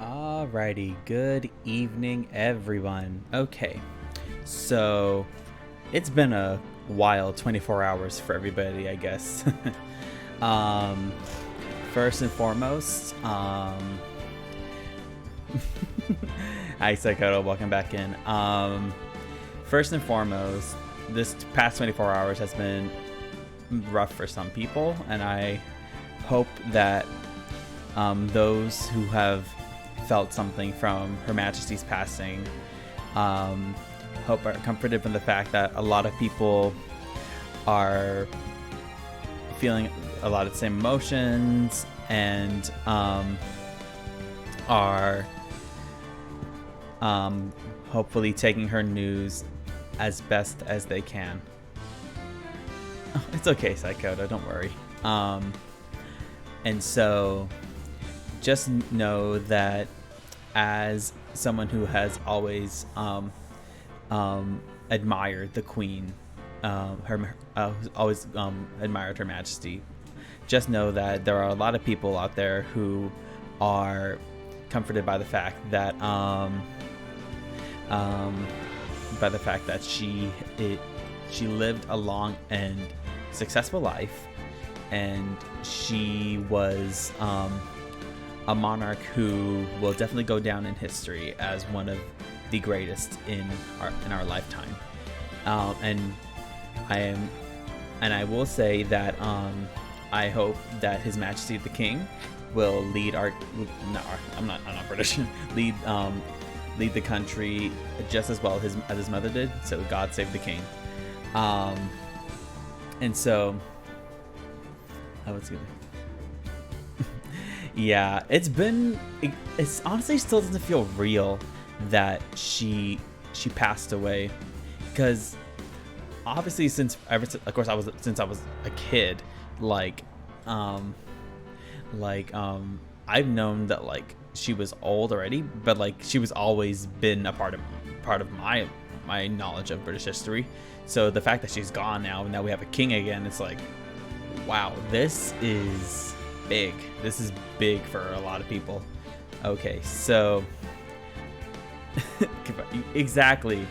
Alrighty, good evening, everyone. Okay, so it's been a wild 24 hours for everybody, I guess. um, First and foremost, hi Psychoto, welcome back in. First and foremost, this past 24 hours has been rough for some people, and I hope that those who have felt something from Her Majesty's passing hope are comforted from the fact that a lot of people are feeling a lot of the same emotions and are hopefully taking her news as best as they can. Oh, it's okay, Psychoto, don't worry. And so just know that as someone who has always admired the Queen, who's always admired Her Majesty, just know that there are a lot of people out there who are comforted by the fact that she lived a long and successful life, and she was a monarch who will definitely go down in history as one of the greatest in our lifetime. And I will say that I hope that His Majesty the King will lead I'm not British. lead the country just as well as his mother did. So God save the King. And so I was gonna. Yeah, it's honestly still doesn't feel real that she passed away, because obviously since I was a kid, I've known that she was old already, but she was always been a part of my knowledge of British history. So the fact that she's gone now we have a king again, it's like, wow, this is big. This is big for a lot of people. Okay, so exactly,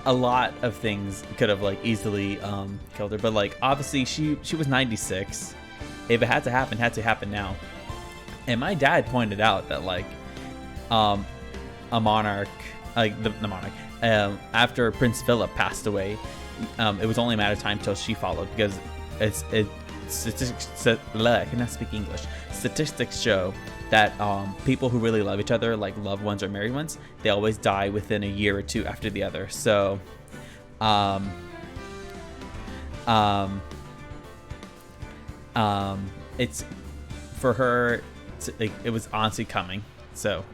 a lot of things could have easily killed her, but obviously she was 96. If it had to happen now. And my dad pointed out that a monarch, the monarch, after Prince Philip passed away, it was only a matter of time till she followed, because I cannot speak English. Statistics show that people who really love each other, like loved ones or married ones, they always die within a year or two after the other. So, it's for her. It was honestly coming. So,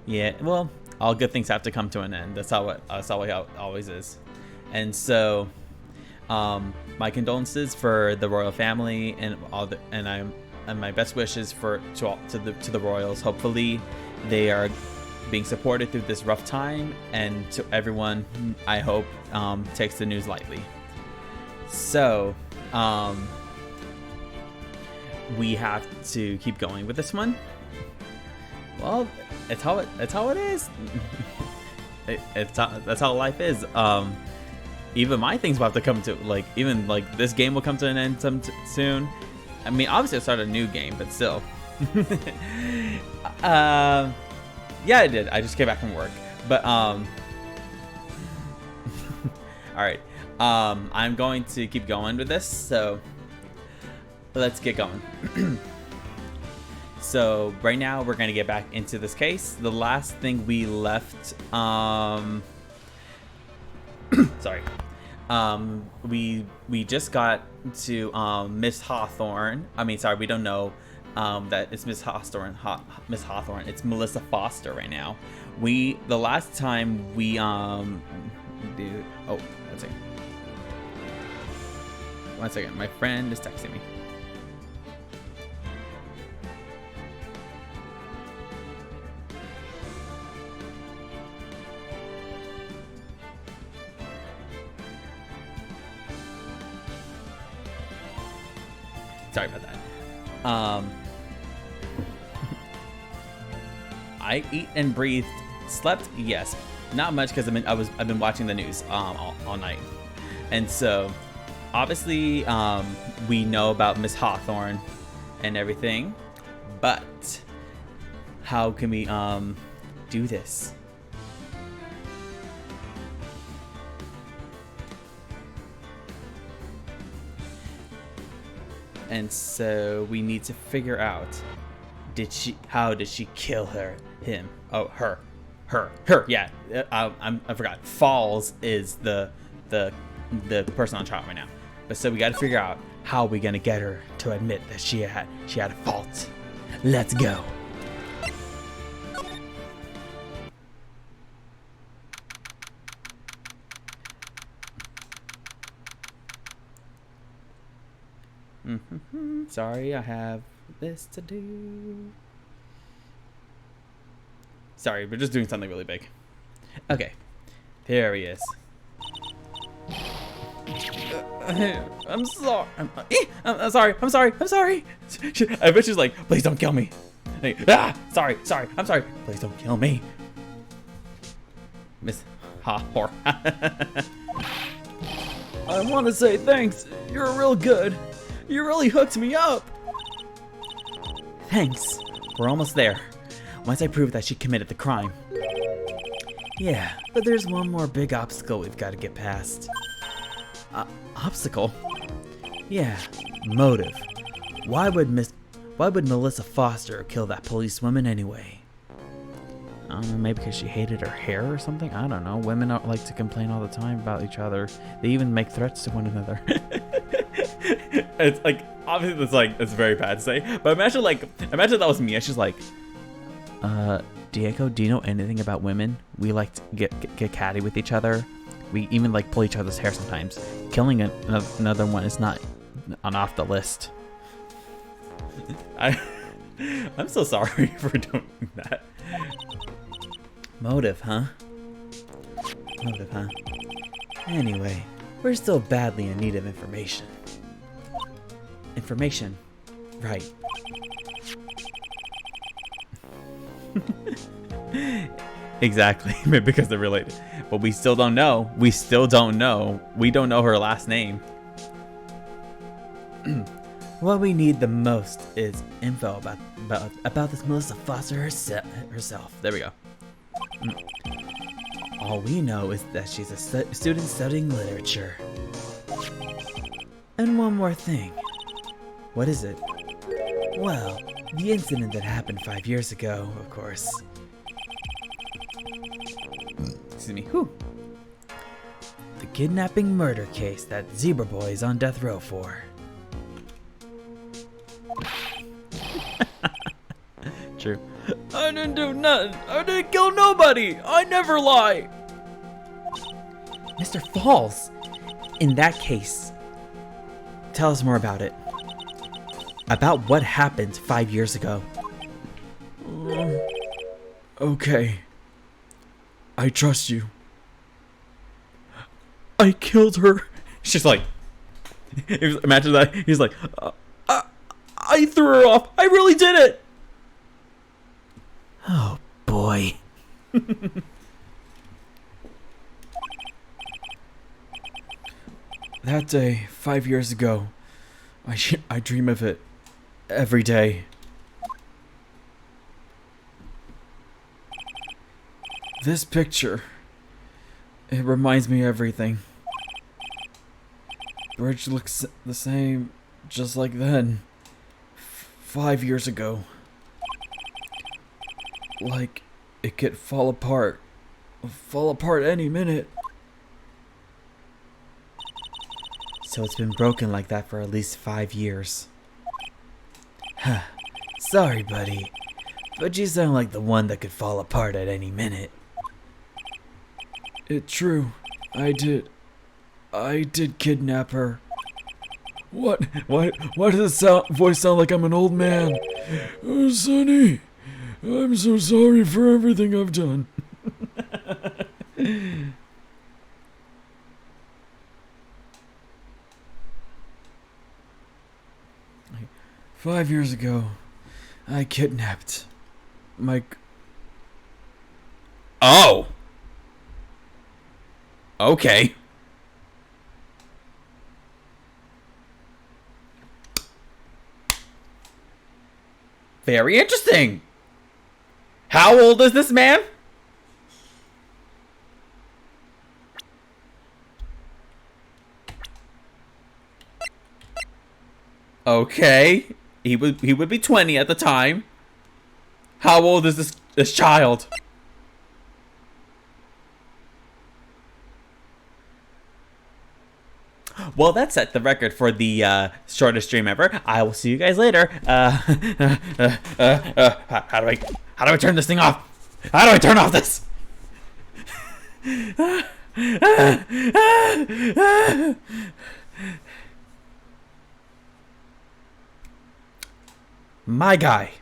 yeah. Well, all good things have to come to an end. That's how it always is. And so, my condolences for the royal family and and my best wishes to the royals. Hopefully they are being supported through this rough time, and to everyone, I hope takes the news lightly. So we have to keep going with this one. Well, it's how it is. That's how life is. Even my things will have to come to this game will come to an end soon. I mean, obviously I started a new game, but still. Yeah, I did. I just came back from work, but all right. I'm going to keep going with this, so let's get going. So right now we're going to get back into this case. The last thing we left, sorry. We just got to Miss Hawthorne. I mean, sorry, we don't know that it's Miss Hawthorne. Miss Hawthorne. It's Melissa Foster right now. The last time we dude. Oh, one second. One second. My friend is texting me. Sorry about that. I eat and breathed. Slept, yes, not much because I've been watching the news all night, and so obviously we know about Miss Hawthorne and everything, but how can we do this? And so we need to figure out, how did she kill him? Oh, her, yeah. I forgot. Falls is the person on trial right now. But so we got to figure out how we gonna get her to admit that she had a fault. Let's go. Sorry, I have this to do. Sorry, we're just doing something really big. Okay, there he is. I'm sorry. I'm sorry. I'm sorry. I bet she's like, please don't kill me. Like, sorry. I'm sorry. Please don't kill me. Miss Hawthorne. I want to say thanks. You're real good. You really hooked me up. Thanks. We're almost there. Once I prove that she committed the crime. Yeah, but there's one more big obstacle we've got to get past. Obstacle? Yeah, motive. Why would Melissa Foster kill that policewoman anyway? I don't know, maybe because she hated her hair or something? I don't know. Women like to complain all the time about each other. They even make threats to one another. It's like, obviously it's very bad to say, but imagine that was me. She's like, Diego, do you know anything about women? We like to get catty with each other. We even like pull each other's hair sometimes. Killing another one is not off the list. I'm so sorry for doing that. Motive, huh? Anyway, we're still badly in need of information. Information, right. Exactly, because they're related. But we still don't know. We don't know her last name. What we need the most is info about this Melissa Foster herself. There we go. All we know is that she's a student studying literature. And one more thing. What is it? Well, the incident that happened 5 years ago, of course. Excuse me. Whew. The kidnapping murder case that Zebra Boy is on death row for. True. I didn't do nothing. I didn't kill nobody. I never lie. Mr. Falls, in that case, tell us more about it. About what happened 5 years ago. Okay. I trust you. I killed her. She's like, imagine that. He's like, I threw her off. I really did it. Oh boy. That day, 5 years ago, I dream of it every day. This picture, it reminds me of everything. Bridge looks the same, just like then, 5 years ago. Like it could fall apart any minute. So it's been broken like that for at least 5 years. Sorry, buddy, but you sound like the one that could fall apart at any minute. It's true. I did kidnap her. What? Why does the voice sound like I'm an old man? Oh, Sonny, I'm so sorry for everything I've done. 5 years ago, I kidnapped my Oh. Okay. Very interesting. How old is this man? Okay. He would be 20 at the time. How old is this child? Well, that's set the record for the shortest stream ever. I will see you guys later. How do I turn this thing off? How do I turn off this? My guy.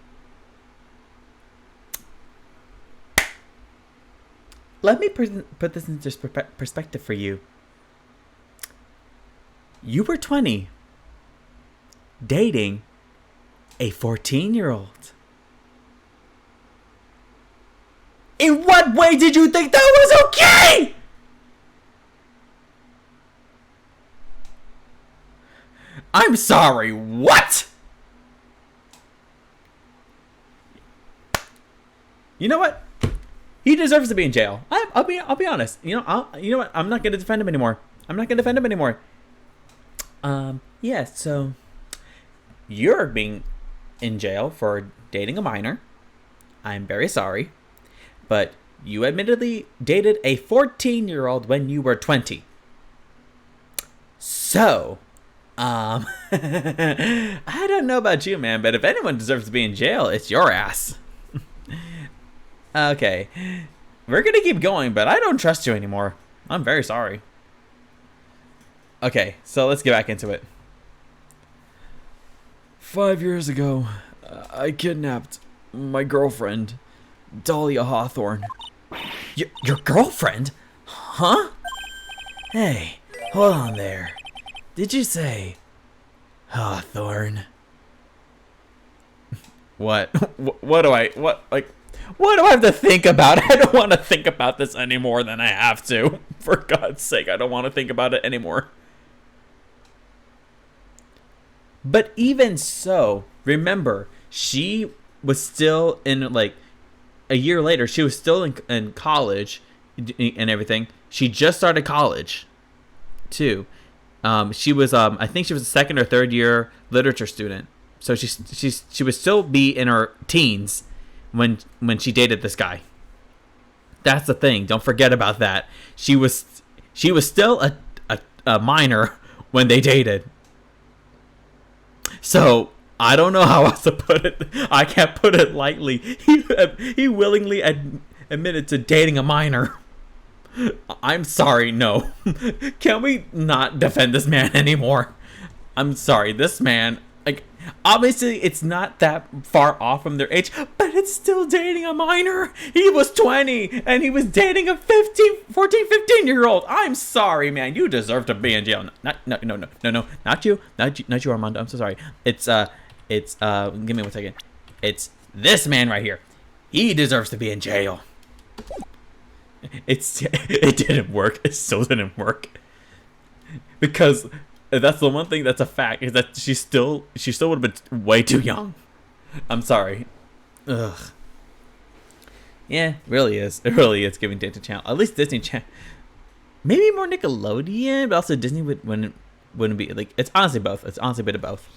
Let me put this into perspective for you. You were 20, dating a 14-year-old. In what way did you think that was okay? I'm sorry, what? You know what? He deserves to be in jail. I'll be honest. You know what? I'm not gonna defend him anymore. Yeah, so you're being in jail for dating a minor. I'm very sorry. But you admittedly dated a 14-year-old when you were 20. So, I don't know about you, man, but if anyone deserves to be in jail, it's your ass. Okay. We're gonna keep going, but I don't trust you anymore. I'm very sorry. Okay, so let's get back into it. 5 years ago, I kidnapped my girlfriend, Dahlia Hawthorne. Your girlfriend? Huh? Hey, hold on there. Did you say Hawthorne? What do I have to think about? I don't want to think about this any more than I have to. For God's sake, I don't want to think about it anymore. But even so, remember, she was still in, like, a year later, she was still in college and everything. She just started college, too. She was, I think she was a second or third year literature student. So she would still be in her teens when she dated this guy. That's the thing. Don't forget about that. She was still a minor when they dated. So I don't know how else to put it. I can't put it lightly. He willingly admitted to dating a minor. I'm sorry. No. Can we not defend this man anymore? I'm sorry. This man, like, obviously it's not that far off from their age, but it's still dating a minor. He was 20 and he was dating a 15-year-old. I'm sorry, man. You deserve to be in jail. No, not you, Armando. I'm so sorry. It's give me 1 second. It's this man right here. He deserves to be in jail. It didn't work. It still didn't work. Because that's the one thing that's a fact, is that she still would have been way too young. I'm sorry. Ugh. Yeah, it really is. It really is giving Disney Channel. At least Disney Channel. Maybe more Nickelodeon, but also Disney wouldn't be, like, it's honestly both. It's honestly a bit of both.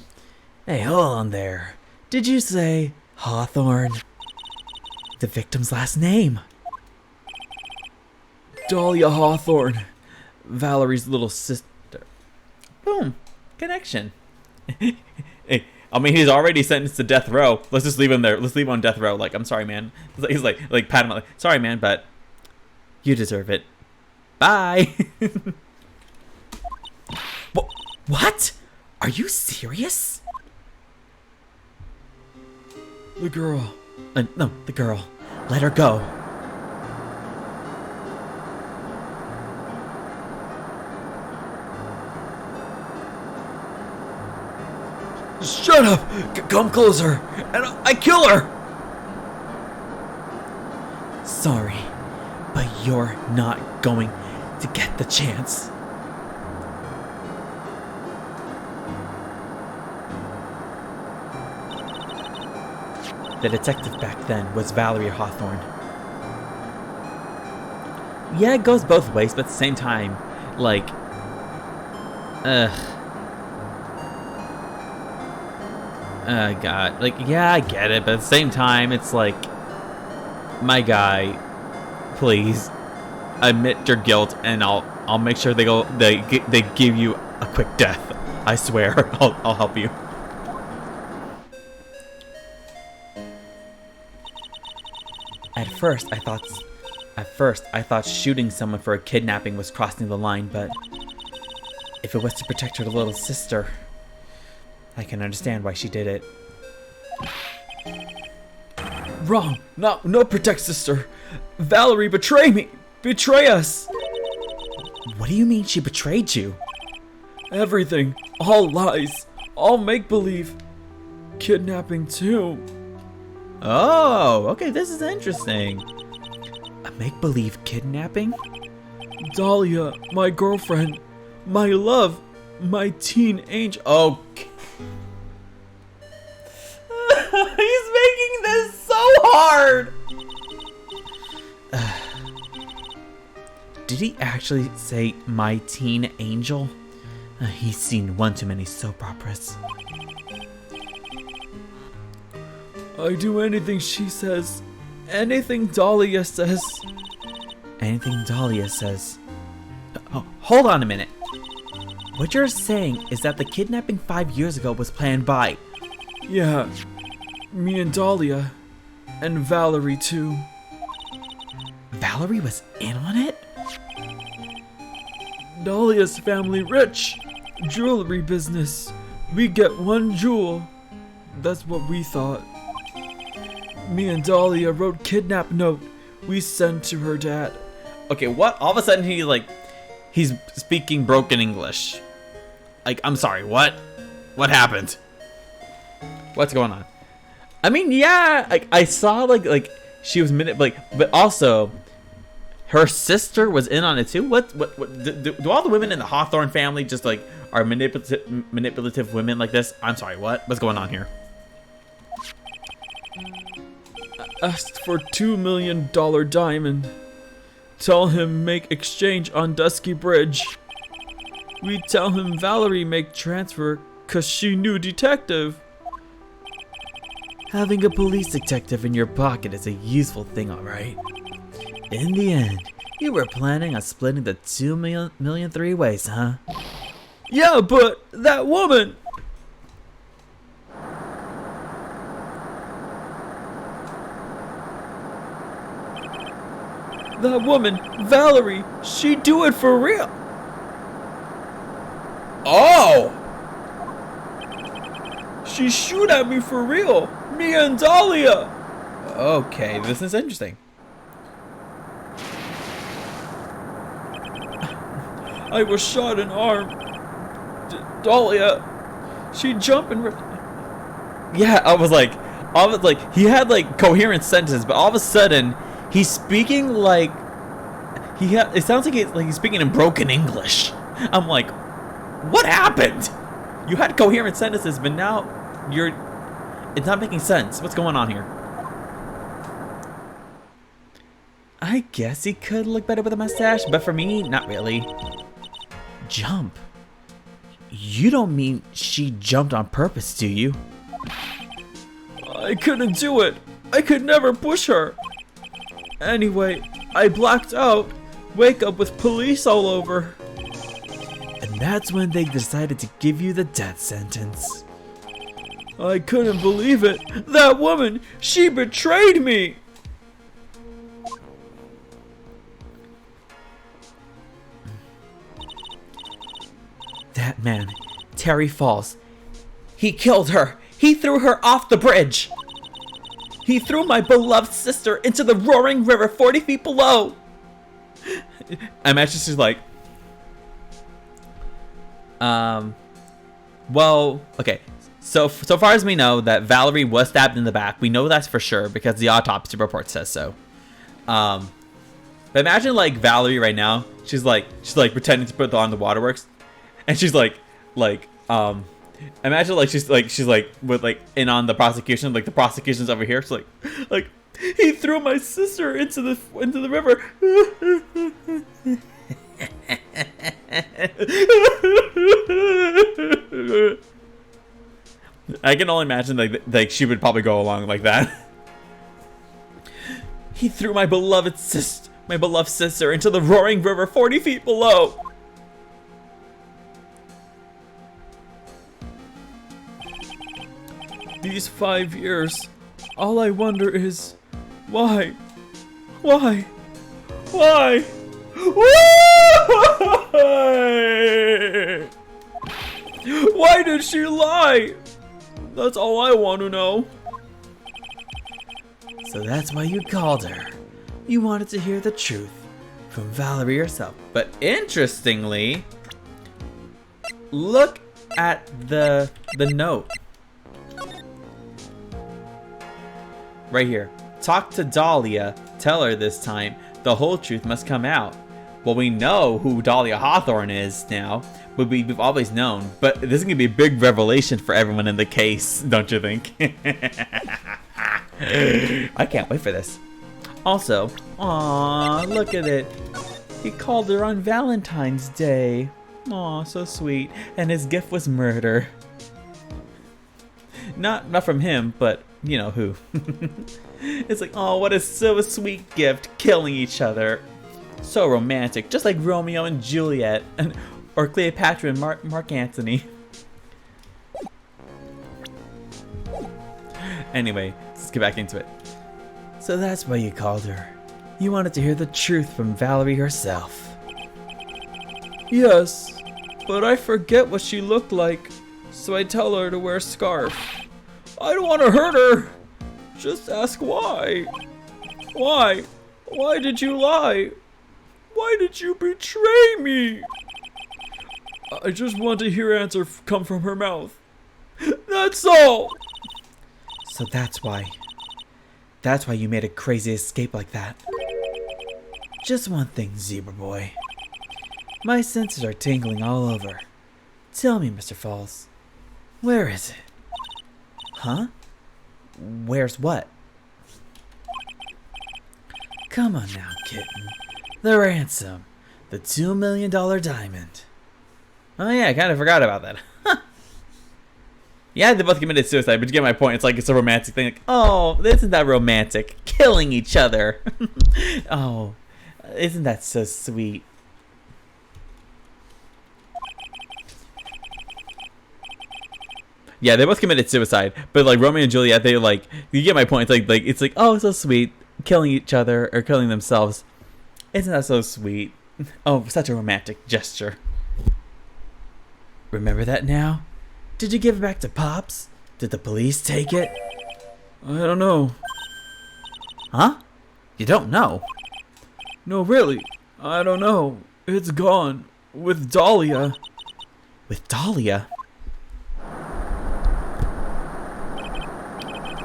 Hey, hold on there. Did you say Hawthorne? The victim's last name. Dahlia Hawthorne. Valerie's little sister. Boom. Connection. Hey, I mean, he's already sentenced to death row. Let's just leave him there. Let's leave him on death row. Like, I'm sorry, man. He's like pat him out. Like, sorry, man, but you deserve it. Bye. What? Are you serious? The girl. No, the girl. Let her go. Shut up! Come closer, and I kill her! Sorry, But you're not going to get the chance. The detective back then was Valerie Hawthorne. Yeah, it goes both ways, but at the same time, like, God, like, yeah, I get it, but at the same time, it's like, my guy, please admit your guilt, and I'll make sure they give you a quick death. I swear, I'll help you. At first, I thought shooting someone for a kidnapping was crossing the line, but if it was to protect her little sister, I can understand why she did it. Wrong. No, protect sister. Valerie, betray me. Betray us. What do you mean she betrayed you? Everything. All lies. All make-believe. Kidnapping too. Oh, okay, this is interesting. A make-believe kidnapping? Dahlia, my girlfriend, my love, my teen angel. Okay. He's making this so hard. Did he actually say my teen angel? He's seen one too many soap operas. I do anything she says. Anything Dahlia says. Anything Dahlia says. Oh, hold on a minute. What you're saying is that the kidnapping 5 years ago was planned by... Yeah, me and Dahlia. And Valerie too. Valerie was in on it? Dahlia's family rich. Jewelry business. We get one jewel. That's what we thought. Me and Dahlia wrote kidnap note we sent to her dad. Okay, what? All of a sudden he's speaking broken English. Like, I'm sorry, what? What happened? What's going on? I mean, yeah, like I saw like she was but also her sister was in on it too. What do all the women in the Hawthorne family just like are manipulative women like this? I'm sorry, what? What's going on here? Asked for $2 million diamond. Tell him make exchange on Dusky Bridge. We tell him Valerie make transfer cause she knew detective. Having a police detective in your pocket is a useful thing, alright. In the end, you were planning on splitting the 2 million 3 ways, huh? Yeah, but that woman! That woman, Valerie, she do it for real. Oh! She shoot at me for real. Me and Dahlia. Okay, this is interesting. I was shot in arm. Dahlia, she jumped and ripped. Yeah, I was like, he had like coherent sentences, but all of a sudden, he's speaking like it sounds like he's speaking in broken English. I'm like, what happened? You had coherent sentences, but now it's not making sense. What's going on here? I guess he could look better with a mustache, but for me, not really. Jump? You don't mean she jumped on purpose, do you? I couldn't do it. I could never push her. Anyway, I blacked out. Wake up with police all over. And that's when they decided to give you the death sentence. I couldn't believe it. That woman, she betrayed me. That man, Terry Falls, he killed her. He threw her off the bridge. He threw my beloved sister into the roaring river 40 feet below. I'm actually just like, well, okay. So far as we know that Valerie was stabbed in the back, we know that's for sure because the autopsy report says so. But imagine like Valerie right now. She's like pretending to put on the waterworks, and she's like imagine like she's like with like in on the prosecution. Like the prosecution's over here. It's like he threw my sister into the river. I can only imagine like she would probably go along like that. He threw my beloved sister into the roaring river 40 feet below. These 5 years, all I wonder is, why? Why? Why? Why? Why did she lie? That's all I want to know. So that's why you called her. You wanted to hear the truth from Valerie herself. But interestingly, look at the note. Right here. Talk to Dahlia. Tell her this time the whole truth must come out. Well, we know who Dahlia Hawthorne is now, but we've always known. But this is going to be a big revelation for everyone in the case, don't you think? I can't wait for this. Also, aw, look at it. He called her on Valentine's Day. Aw, so sweet. And his gift was murder. Not from him, but you know who. It's like, oh, what a so sweet gift, killing each other. So romantic, just like Romeo and Juliet, or Cleopatra and Mark Antony. Anyway, let's get back into it. So that's why you called her. You wanted to hear the truth from Valerie herself. Yes, but I forget what she looked like, so I tell her to wear a scarf. I don't want to hurt her. Just ask why. Why? Why did you lie? Why did you betray me? I just want to hear answer come from her mouth. That's all. So that's why you made a crazy escape like that. Just one thing, Zebra Boy. My senses are tingling all over. Tell me, Mr. Falls, where is it? Huh? Where's what? Come on now, kitten. The ransom. The $2 million diamond. Oh yeah, I kind of forgot about that. Yeah, they both committed suicide, but you get my point. It's like it's a romantic thing. Like, oh, isn't that romantic? Killing each other. Oh, isn't that so sweet? Yeah, they both committed suicide, but like Romeo and Juliet, they like, you get my point. It's like oh, so sweet, killing each other or killing themselves. Isn't that so sweet? Oh, such a romantic gesture. Remember that now? Did you give it back to Pops? Did the police take it? I don't know. Huh? You don't know? No, really. I don't know. It's gone. With Dahlia. With Dahlia?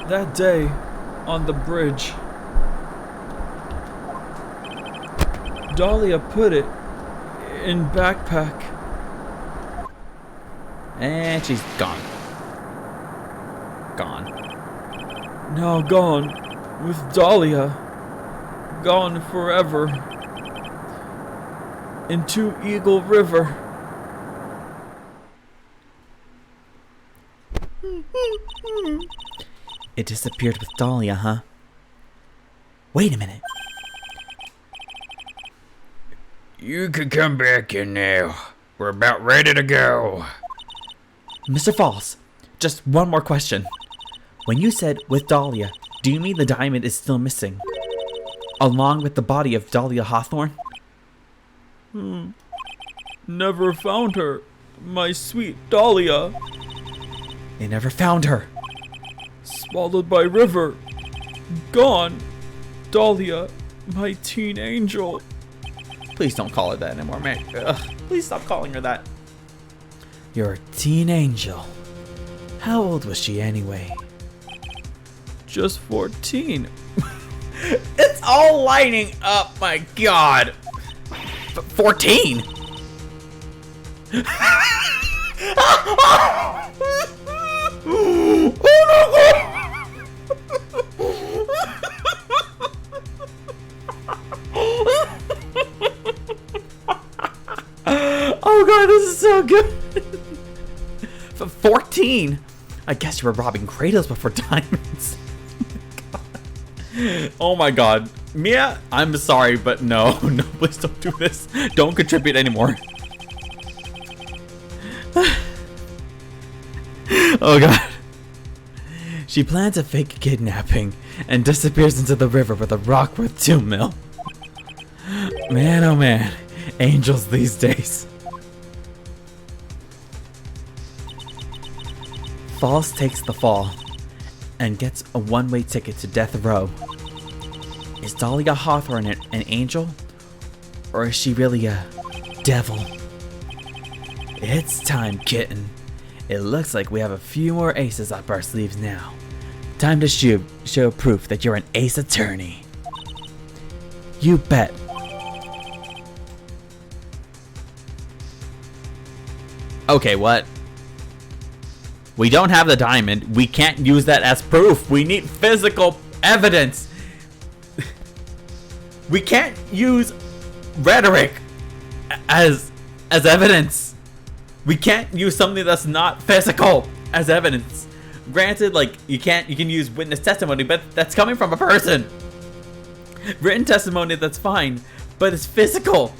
That day, on the bridge, Dahlia put it in backpack. And she's gone. Gone. Now gone. With Dahlia. Gone forever. Into Eagle River. It disappeared with Dahlia, huh? Wait a minute. You can come back in now. We're about ready to go. Mr. Falls, just one more question. When you said with Dahlia, do you mean the diamond is still missing? Along with the body of Dahlia Hawthorne? Never found her. My sweet Dahlia. They never found her. Swallowed by river. Gone. Dahlia, my teen angel. Please don't call her that anymore, man. Ugh, please stop calling her that. You're a teen angel. How old was she anyway? Just 14. It's It's all lining up, my god. 14. Oh no! Oh god, this is so good. 14. I guess you were robbing cradles before diamonds. Oh my god. Mia, I'm sorry, but no, please don't do this. Don't contribute anymore. Oh god. She plans a fake kidnapping and disappears into the river with a rock worth 2 mil. Man, oh man. Angels these days. Falls takes the fall and gets a one-way ticket to death row. Is Dahlia Hawthorne an angel? Or is she really a devil? It's time, kitten. It looks like we have a few more aces up our sleeves now. Time to show proof that you're an ace attorney. You bet. Okay, what? We don't have the diamond. We can't use that as proof. We need physical evidence. We can't use rhetoric as evidence. We can't use something that's not physical as evidence. Granted, like you can use witness testimony, but that's coming from a person. Written testimony, that's fine, but it's physical.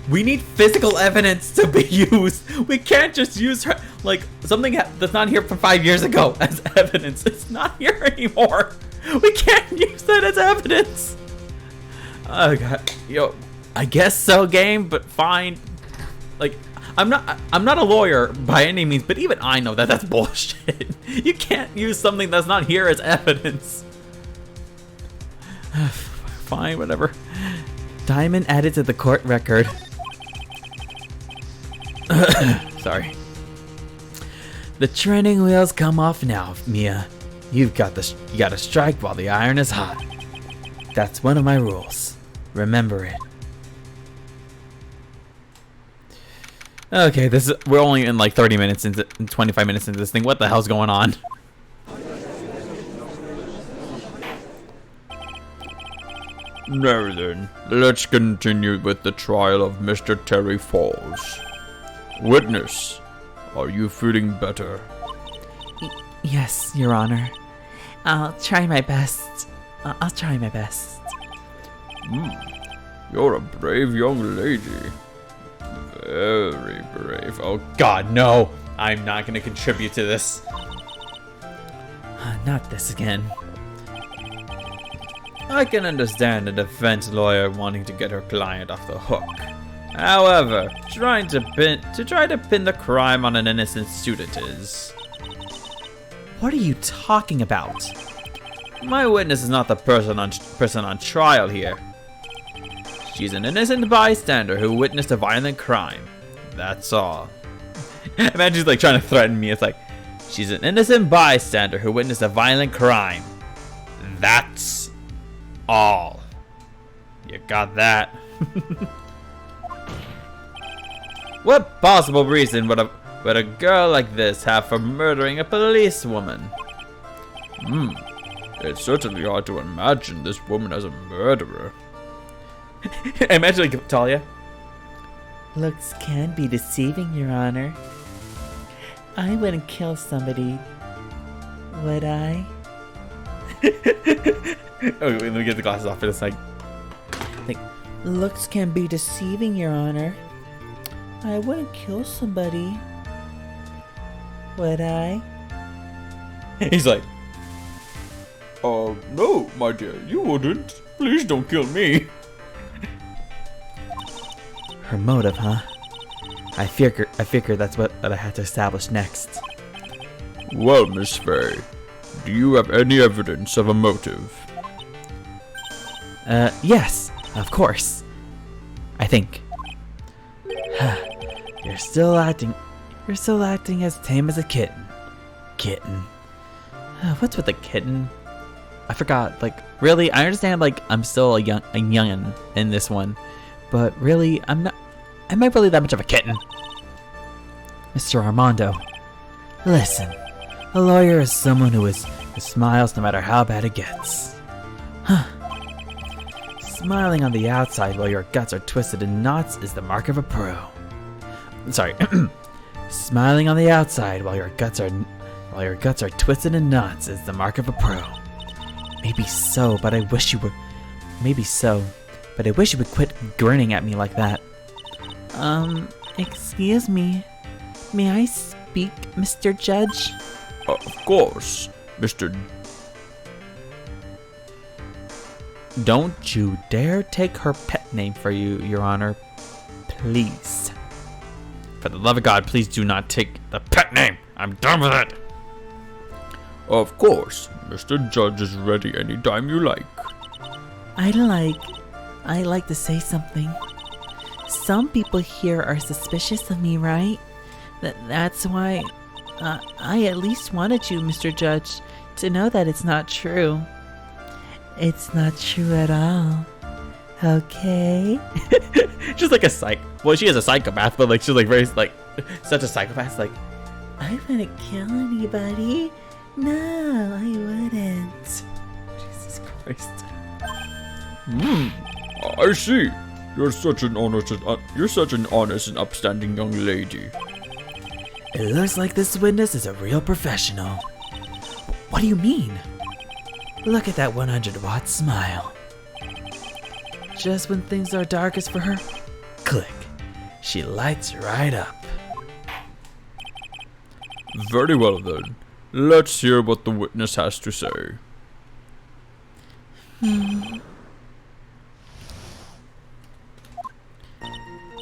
We need physical evidence to be used. We can't just use her, like something that's not here from 5 years ago as evidence. It's not here anymore. We can't use that as evidence. Oh god, yo, I guess so, game, but fine. Like, I'm not a lawyer by any means, but even I know that that's bullshit. You can't use something that's not here as evidence. Fine, whatever. Diamond added to the court record. Sorry. The training wheels come off now, Mia. You gotta strike while the iron is hot. That's one of my rules. Remember it. Okay, we're only in like 30 minutes into 25 minutes into this thing. What the hell's going on? Now then, let's continue with the trial of Mr. Terry Falls. Witness, are you feeling better? Yes, Your Honor. I'll try my best. I'll try my best. You're a brave young lady. Very brave. Oh god, no! I'm not gonna contribute to this. Not this again. I can understand a defense lawyer wanting to get her client off the hook. However, try to pin the crime on an innocent student is... What are you talking about? My witness is not the person on trial here. She's an innocent bystander who witnessed a violent crime. That's all. Imagine she's like trying to threaten me. It's like, she's an innocent bystander who witnessed a violent crime. That's all. You got that? What possible reason would a girl like this have for murdering a policewoman? It's certainly hard to imagine this woman as a murderer. Imagine like Talia. Looks can be deceiving, Your Honor. I wouldn't kill somebody, would I? Oh, let me get the glasses off for this. Like, looks can be deceiving, Your Honor. I wouldn't kill somebody, would I? He's like, No, my dear, you wouldn't. Please don't kill me. Her motive, huh? I figure that's what I had to establish next. Well, Miss Faye, do you have any evidence of a motive? Yes, of course. I think. You're still acting as tame as a kitten. Kitten. What's with the kitten? I forgot, like, Really, I understand, like, I'm still a youngin' in this one, but really, am I really that much of a kitten? Mr. Armando, listen, a lawyer is someone who smiles no matter how bad it gets. Huh. Smiling on the outside while your guts are twisted in knots is the mark of a pro. Sorry. Smiling on the outside while your guts are twisted in knots is the mark of a pro. Maybe so, but I wish you would quit grinning at me like that. Excuse me. May I speak, Mr. Judge? Of course, Mr. Don't you dare take her pet name for you, Your Honor. Please. For the love of God, please do not take the pet name. I'm done with it. Of course, Mr. Judge is ready anytime you like. I'd like to say something. Some people here are suspicious of me, right? That's why I at least wanted you, Mr. Judge, to know that it's not true. It's not true at all. Okay? She's like a well, she is a psychopath, but like she's like very like such a psychopath. Like, I wouldn't kill anybody. No, I wouldn't. Jesus Christ. I see. You're such an honest and upstanding young lady. It looks like this witness is a real professional. What do you mean? Look at that 100-watt smile. Just when things are darkest for her, click. She lights right up. Very well then. Let's hear what the witness has to say.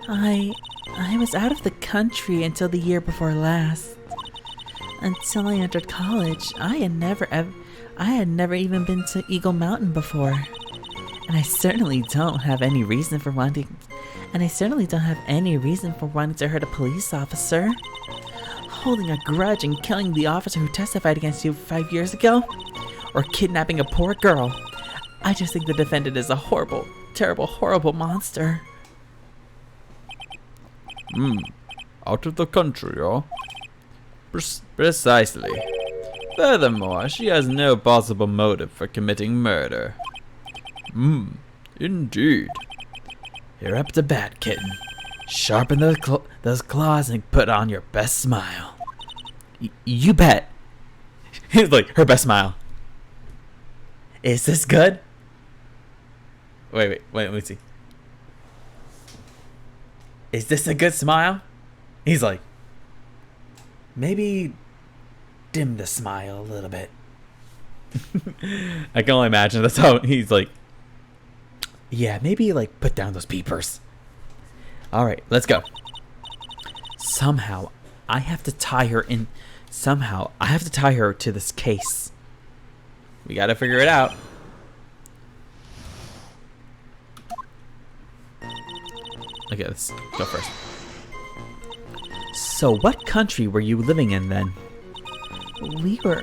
I was out of the country until the year before last. Until I entered college, I had never even been to Eagle Mountain before. And I certainly don't have any reason for wanting to hurt a police officer. Holding a grudge and killing the officer who testified against you 5 years ago? Or kidnapping a poor girl? I just think the defendant is a horrible, terrible, horrible monster. Out of the country, huh? Precisely. Furthermore, she has no possible motive for committing murder. Indeed. You're up to bat, kitten. Sharpen those claws and put on your best smile. You bet. He's like, her best smile. Is this good? Wait, let me see. Is this a good smile? He's like, Maybe dim the smile a little bit. I can only imagine that's how he's like, yeah, maybe like put down those peepers. All right, let's go. Somehow I have to tie her to this case. We got to figure it out. Okay, let's go first. So what country were you living in then? We were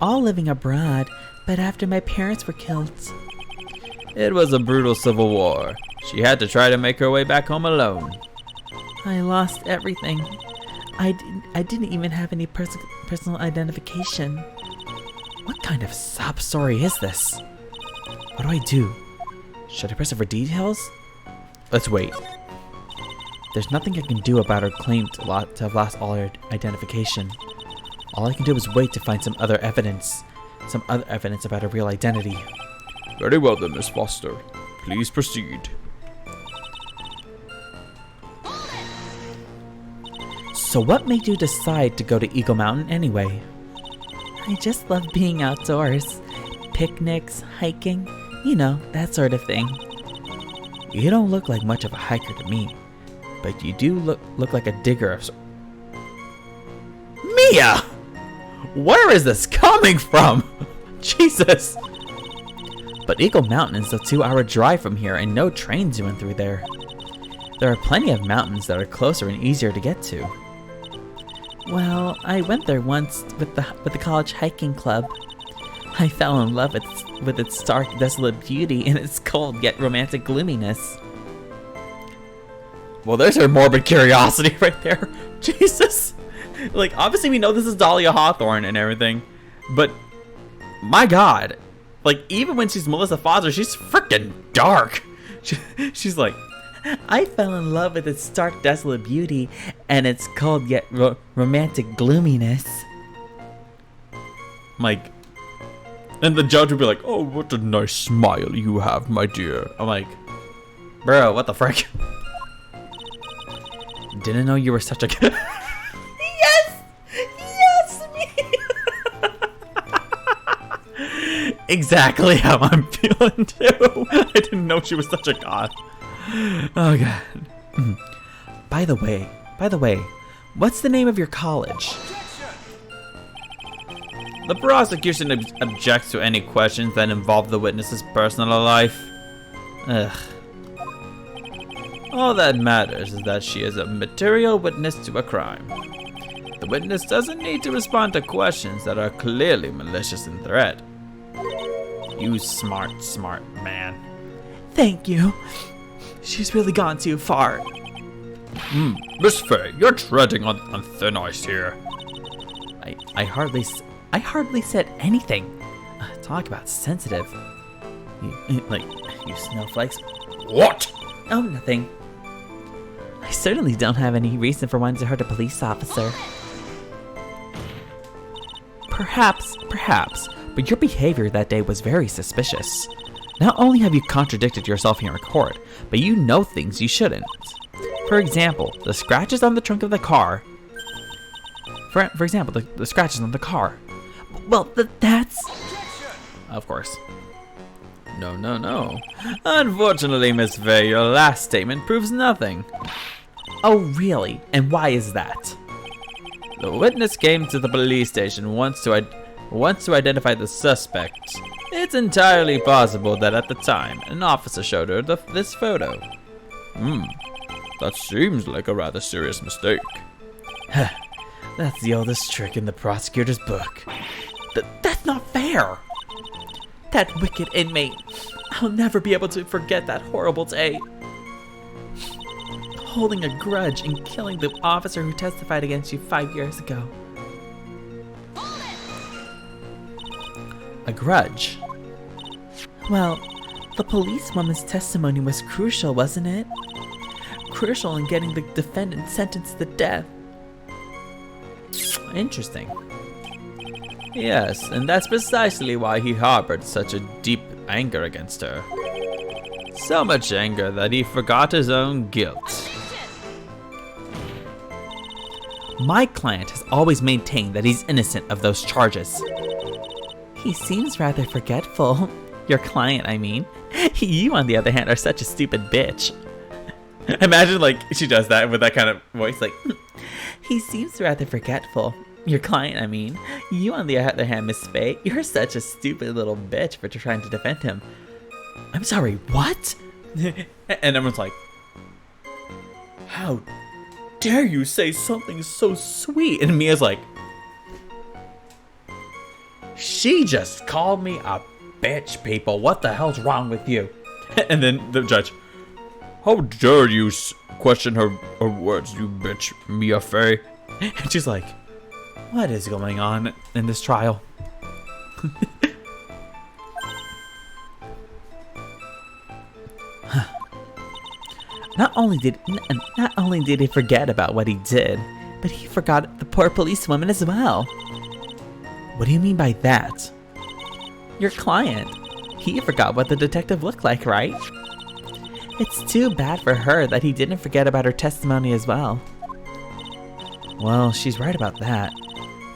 all living abroad, but after my parents were killed. It was a brutal civil war. She had to try to make her way back home alone. I lost everything. I didn't even have any personal identification. What kind of sob story is this? What do I do? Should I press it for details? Let's wait. There's nothing I can do about her claim to have lost all her identification. All I can do is wait to find some other evidence about her real identity. Very well then, Miss Foster. Please proceed. So what made you decide to go to Eagle Mountain anyway? I just love being outdoors. Picnics, hiking, you know, that sort of thing. You don't look like much of a hiker to me, but you do look like a digger of Mia! Where is this coming from? Jesus! But Eagle Mountain is a 2-hour drive from here and no trains went through there. There are plenty of mountains that are closer and easier to get to. Well, I went there once with the college hiking club. I fell in love with its stark, desolate beauty and its cold yet romantic gloominess. Well, there's her morbid curiosity right there. Jesus. Like, obviously we know this is Dahlia Hawthorne and everything, but my God, like, even when she's Melissa Foster, she's freaking dark. She's like, I fell in love with its stark, desolate beauty and its cold yet romantic gloominess. like, And the judge would be like, oh, what a nice smile you have, my dear. I'm like, bro, what the frick? Didn't know you were such a. Yes! Yes, me! Exactly how I'm feeling too. I didn't know she was such a goth. Oh God. By the way, what's the name of your college? The prosecution objects to any questions that involve the witness's personal life. Ugh. All that matters is that she is a material witness to a crime. The witness doesn't need to respond to questions that are clearly malicious in threat. You smart man. Thank you. She's really gone too far. Miss Faye, you're treading on thin ice here. I hardly said anything. Talk about sensitive. You snowflakes. What? Oh, nothing. I certainly don't have any reason for wanting to hurt a police officer. Perhaps, but your behavior that day was very suspicious. Not only have you contradicted yourself here in court, but you know things you shouldn't. For example, the scratches on the trunk of the car. For example, the scratches on the car. Well, that's... Of course. No. Unfortunately, Miss Faye, your last statement proves nothing. Oh, really? And why is that? The witness came to the police station once to identify the suspect. It's entirely possible that at the time, an officer showed her this photo. That seems like a rather serious mistake. That's the oldest trick in the prosecutor's book. That's not fair. That wicked inmate. I'll never be able to forget that horrible day. Holding a grudge and killing the officer who testified against you 5 years ago. A grudge? Well, the policewoman's testimony was crucial, wasn't it? Crucial in getting the defendant sentenced to death. Interesting. Yes, and that's precisely why he harbored such a deep anger against her. So much anger that he forgot his own guilt. My client has always maintained that he's innocent of those charges. He seems rather forgetful. Your client, I mean. You, on the other hand, are such a stupid bitch. Imagine, like, she does that with that kind of voice, like... He seems rather forgetful. Your client, I mean. You, on the other hand, Miss Faye, you're such a stupid little bitch for trying to defend him. I'm sorry, what? And everyone's like... How dare you say something so sweet? And Mia's like... She just called me a bitch, people. What the hell's wrong with you? And then the judge... How dare you question her words, you bitch, Mia Faye? And she's like... What is going on in this trial? Not only did he forget about what he did, but he forgot the poor policewoman as well. What do you mean by that? Your client. He forgot what the detective looked like, right? It's too bad for her that he didn't forget about her testimony as well. Well, she's right about that.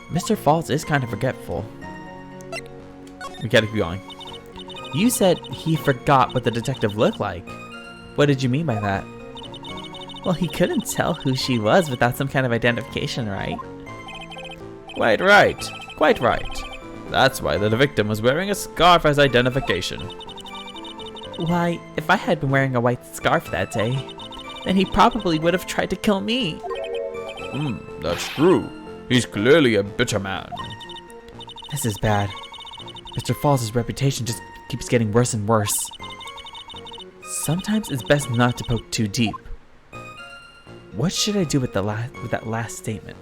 Mr. Falls is kind of forgetful. We gotta keep going. You said he forgot what the detective looked like. What did you mean by that? Well, he couldn't tell who she was without some kind of identification, right? Quite right. That's why the victim was wearing a scarf as identification. Why, if I had been wearing a white scarf that day, then he probably would have tried to kill me. That's true. He's clearly a bitter man. This is bad. Mr. Falls' reputation just keeps getting worse and worse. Sometimes it's best not to poke too deep. What should I do with that last statement?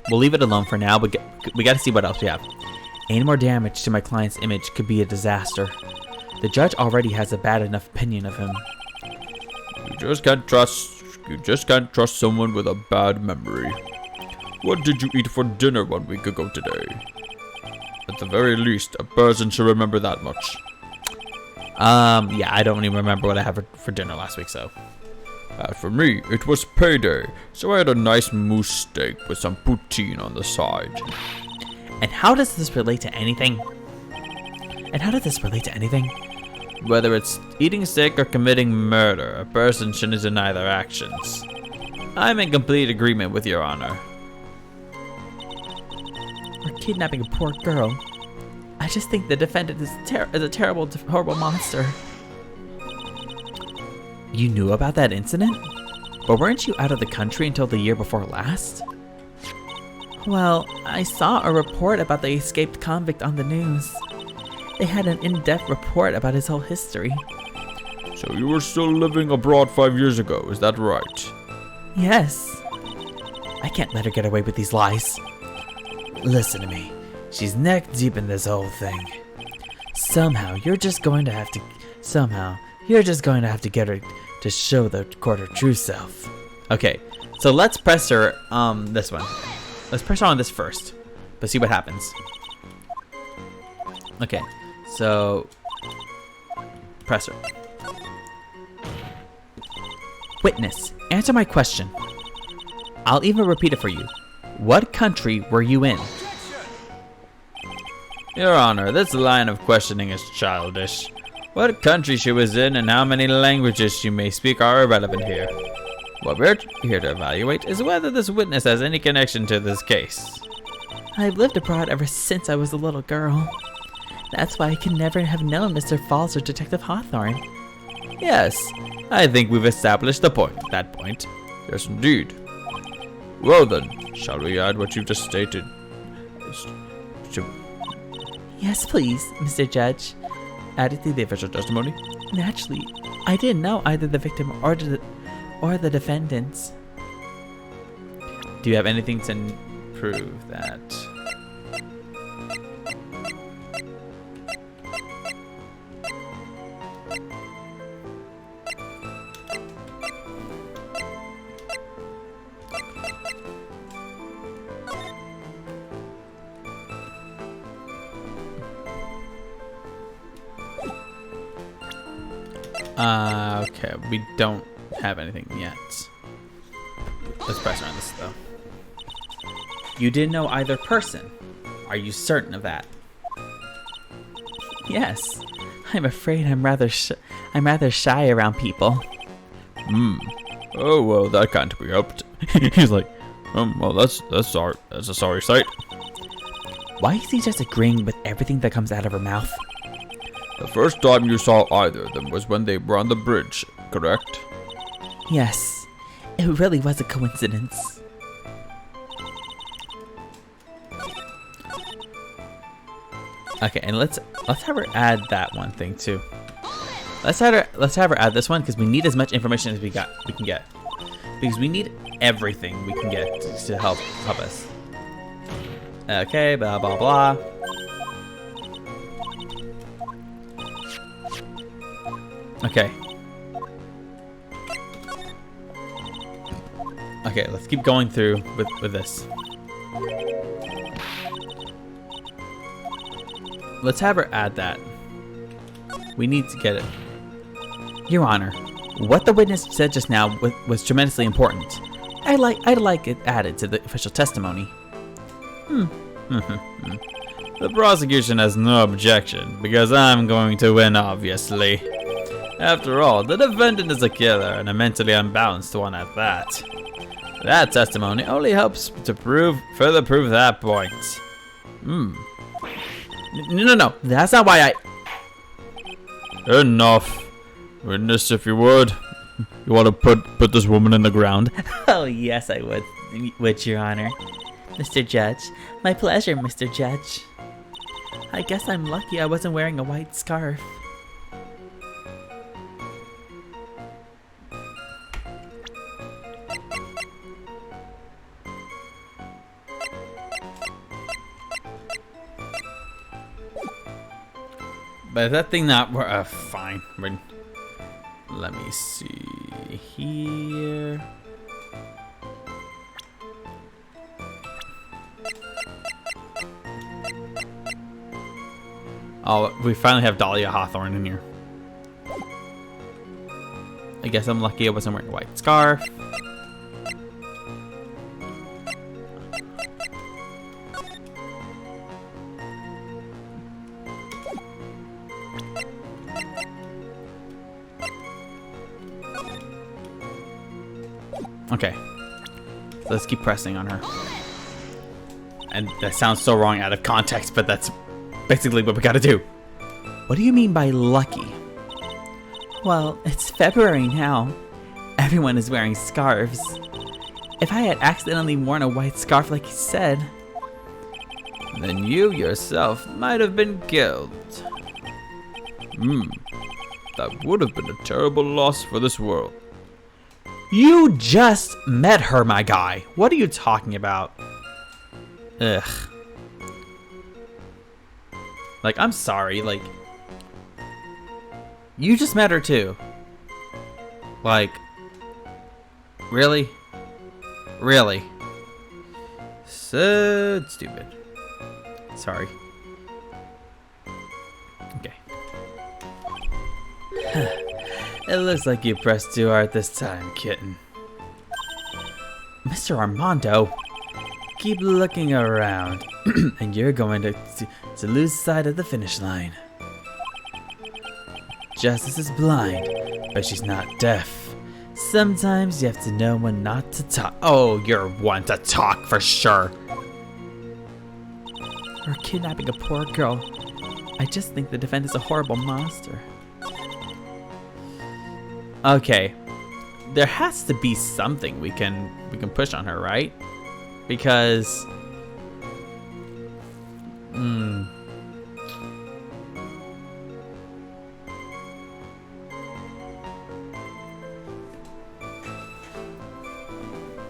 We'll leave it alone for now, but we gotta see what else we have. Any more damage to my client's image could be a disaster. The judge already has a bad enough opinion of him. You just can't trust someone with a bad memory. What did you eat for dinner 1 week ago today? At the very least, a person should remember that much. Yeah, I don't even remember what I had for dinner last week, so. As for me, it was payday, so I had a nice moose steak with some poutine on the side. And how does this relate to anything? Whether it's eating steak or committing murder, a person shouldn't deny their actions. I'm in complete agreement with Your Honor. Or kidnapping a poor girl. I just think the defendant is a terrible, horrible monster. You knew about that incident? But weren't you out of the country until the year before last? Well, I saw a report about the escaped convict on the news. They had an in-depth report about his whole history. So you were still living abroad 5 years ago, is that right? Yes. I can't let her get away with these lies. Listen to me. She's neck deep in this whole thing. Somehow, you're just going to have to get her to show the court her true self. Okay, so let's press her this one. Let's press her on this first, but see what happens. Okay, so press her. Witness, answer my question. I'll even repeat it for you. What country were you in? Your Honor, this line of questioning is childish. What country she was in and how many languages she may speak are irrelevant here. What we're here to evaluate is whether this witness has any connection to this case. I've lived abroad ever since I was a little girl. That's why I could never have known Mr. Falls or Detective Hawthorne. Yes, I think we've established that point. Yes, indeed. Well then, shall we add what you've just stated? Yes, please, Mr. Judge. Add it to the official testimony? Naturally, I didn't know either the victim or the defendants. Do you have anything to prove that? Okay, we don't have anything yet. Let's press on this though. You didn't know either person. Are you certain of that? Yes. I'm afraid I'm rather shy around people. Oh well, that can't be helped. He's like, well, that's a sorry sight. Why is he just agreeing with everything that comes out of her mouth? The first time you saw either of them was when they were on the bridge, correct? Yes. It really was a coincidence. Okay, and let's have her add that one thing too. Let's have her add this one because we need as much information as we can get. Because we need everything we can get to help us. Okay, blah blah blah. Okay. Okay, let's keep going through with this. Let's have her add that. We need to get it. Your Honor, what the witness said just now was tremendously important. I'd like it added to the official testimony. The prosecution has no objection, because I'm going to win, obviously. After all, the defendant is a killer, and a mentally unbalanced one at that. That testimony only helps to further prove that point. No, that's not why Enough. Witness, if you would. You want to put this woman in the ground? Oh, yes, I would, Your Honor. Mr. Judge. My pleasure, Mr. Judge. I guess I'm lucky I wasn't wearing a white scarf. But is that thing not fine? Let me see here. Oh, we finally have Dahlia Hawthorne in here. I guess I'm lucky I wasn't wearing a white scarf. Okay, so let's keep pressing on her. And that sounds so wrong out of context, but that's basically what we gotta do. What do you mean by lucky? Well, it's February now. Everyone is wearing scarves. If I had accidentally worn a white scarf like you said, Then you yourself might have been killed. That would have been a terrible loss for this world. You just met her, my guy. What are you talking about? Ugh. Like, I'm sorry, like, you just met her too. Like, really? Really? So stupid. Sorry. Okay. It looks like you pressed too hard this time, kitten. Mr. Armando, Keep looking around, and you're going to lose sight of the finish line. Justice is blind, but she's not deaf. Sometimes you have to know when not to talk. Oh, you're one to talk for sure. or kidnapping a poor girl. I just think the defendant's a horrible monster. Okay, there has to be something we can push on her, right? Because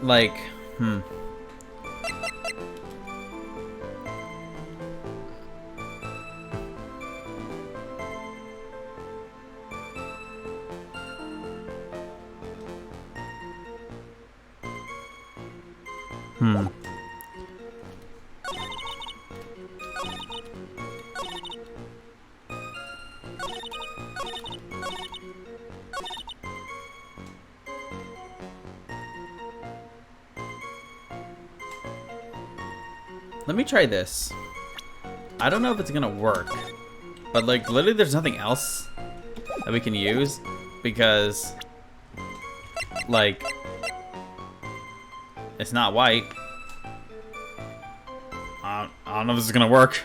like let me try this. I don't know if it's gonna work, but like literally there's nothing else that we can use because like it's not white. I don't know if this is gonna work.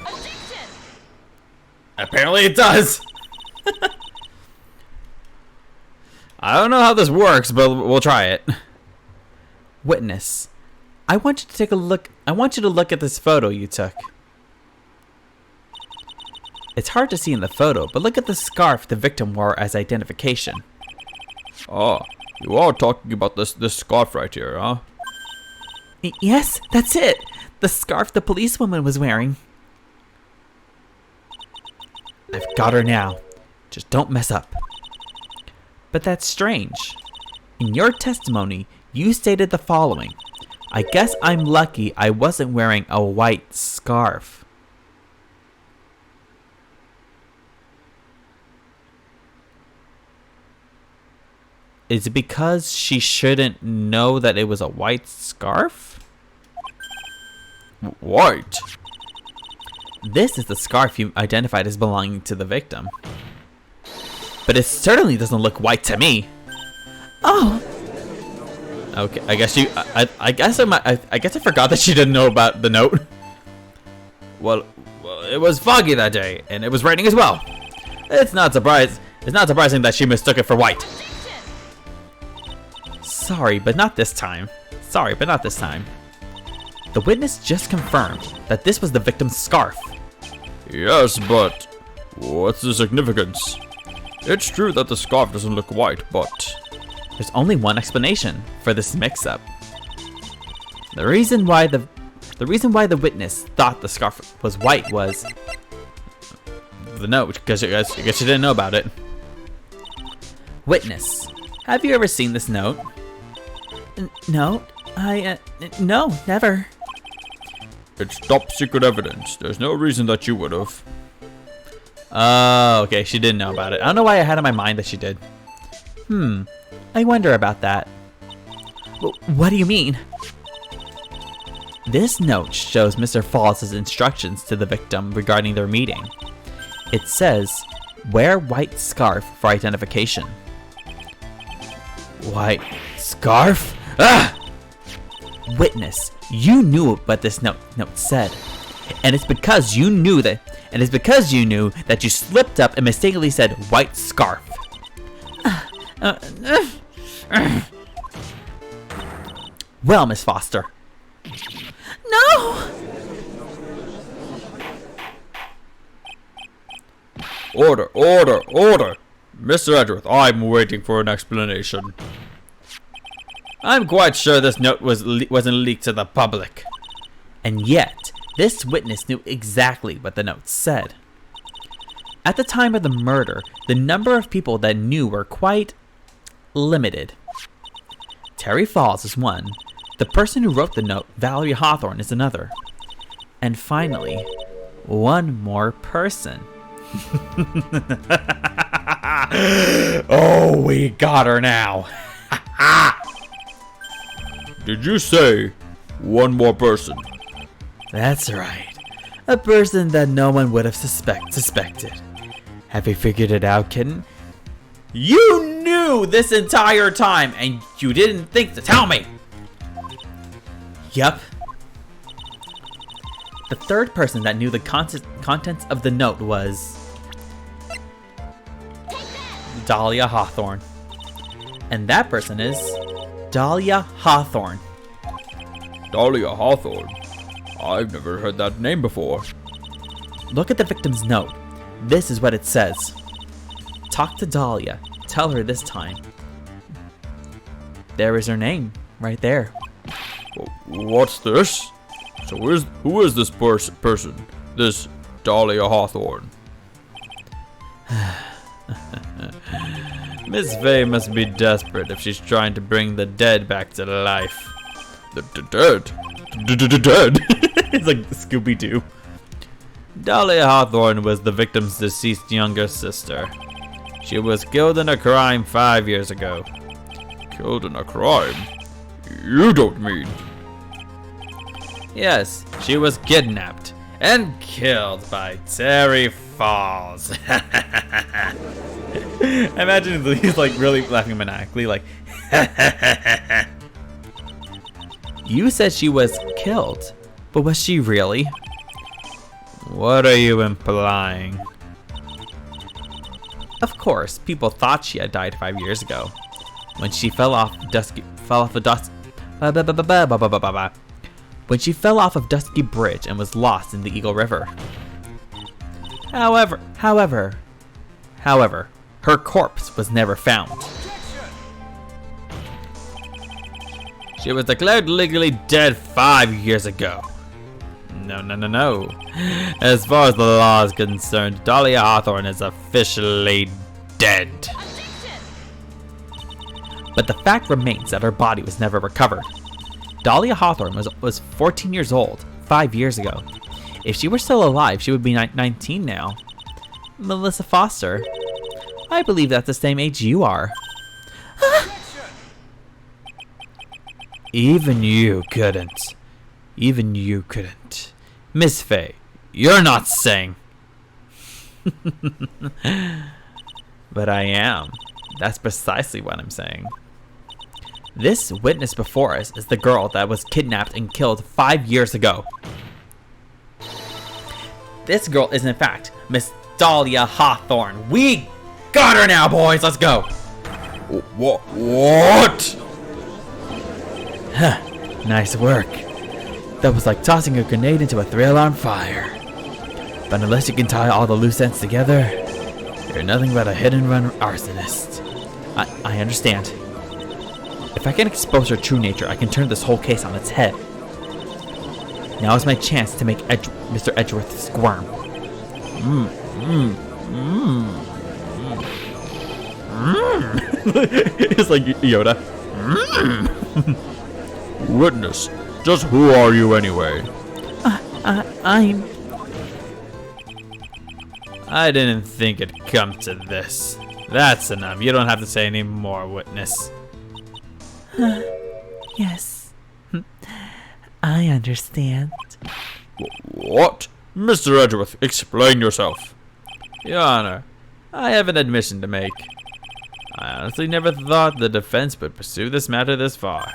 Apparently it does. I don't know how this works, but we'll try it. Witness, I want you to take a look. I want you to look at this photo you took. It's hard to see in the photo, but look at the scarf the victim wore as identification. Ah, you are talking about this scarf right here, huh? Yes, that's it. The scarf the policewoman was wearing. I've got her now. Just don't mess up. But that's strange. In your testimony, you stated the following. I guess I'm lucky I wasn't wearing a white scarf. Is it because she shouldn't know that it was a white scarf? White? This is the scarf you identified as belonging to the victim. But it certainly doesn't look white to me. Oh! Okay, I guess I guess I forgot that she didn't know about the note. Well, it was foggy that day, and it was raining as well. It's not surprising that she mistook it for white. Sorry, but not this time. The witness just confirmed that this was the victim's scarf. Yes, but what's the significance? It's true that the scarf doesn't look white, but There's only one explanation for this mix-up. The reason why the witness thought the scarf was white was the note, because I guess you didn't know about it. Witness, have you ever seen this note? No, no, never. it's top secret evidence. There's no reason that you would have. Oh, okay, she didn't know about it. I don't know why I had in my mind that she did. I wonder about that. What do you mean? This note shows Mr. Falls' instructions to the victim regarding their meeting. It says, wear white scarf for identification. White scarf? Ah! Witness, you knew what this note said. And it's because you knew that you slipped up and mistakenly said white scarf. Well, Miss Foster. No! Order, order, order! Mr. Edgeworth, I'm waiting for an explanation. I'm quite sure this note wasn't leaked to the public. And yet, this witness knew exactly what the note said. At the time of the murder, the number of people that knew were quite limited. Terry Falls is one. The person who wrote the note, Valerie Hawthorne, is another. And finally, one more person. Oh, we got her now. Did you say one more person? That's right. A person that no one would have suspected. Have you figured it out, kitten? You knew this entire time and you didn't think to tell me! Yup. The third person that knew the contents of the note was Dahlia Hawthorne. And that person is Dahlia Hawthorne. Dahlia Hawthorne? I've never heard that name before. Look at the victim's note. This is what it says. Talk to Dahlia. Tell her this time. There is her name, right there. What's this? So who is this person? This Dahlia Hawthorne? Miss Faye must be desperate if she's trying to bring the dead back to life. The dead? Dead? It's like Scooby-Doo. Dahlia Hawthorne was the victim's deceased younger sister. She was killed in a crime 5 years ago. Killed in a crime? You don't mean... Yes, she was kidnapped and killed by Terry Falls. Imagine he's like really laughing maniacally, like. You said she was killed, but was she really? What are you implying? Of course, people thought she had died 5 years ago, when she fell off a dusty bridge and was lost in the Eagle River. However, her corpse was never found. She was declared legally dead 5 years ago. No. As far as the law is concerned, Dahlia Hawthorne is officially dead. But the fact remains that her body was never recovered. Dahlia Hawthorne was 14 years old 5 years ago. If she were still alive, she would be 19 now. Melissa Foster, I believe that's the same age you are. Even you couldn't. Miss Faye, you're not saying. But I am. That's precisely what I'm saying. This witness before us is the girl that was kidnapped and killed 5 years ago. This girl is in fact Miss Dahlia Hawthorne. We got her now, boys. Let's go. What? Nice work. That was like tossing a grenade into a 3-alarm fire. But unless you can tie all the loose ends together, you're nothing but a hit-and-run arsonist. I understand. If I can expose her true nature, I can turn this whole case on its head. Now is my chance to make Mr. Edgeworth squirm. It's like Yoda. Witness, just who are you anyway? I'm. I didn't think it'd come to this. That's enough. You don't have to say any more, witness. Yes. I understand. What? Mr. Edgeworth, explain yourself. Your Honor, I have an admission to make. I honestly never thought the defense would pursue this matter this far.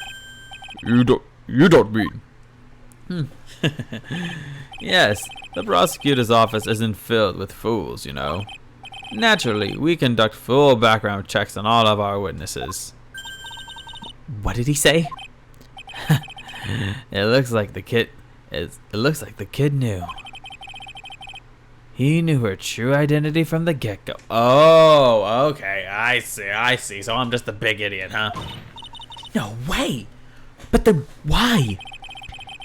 You don't mean. Yes, the prosecutor's office isn't filled with fools, you know. Naturally, we conduct full background checks on all of our witnesses. What did he say? It looks like the kid knew. He knew her true identity from the get-go. Oh, okay, I see. So I'm just a big idiot, huh? No way! But then why?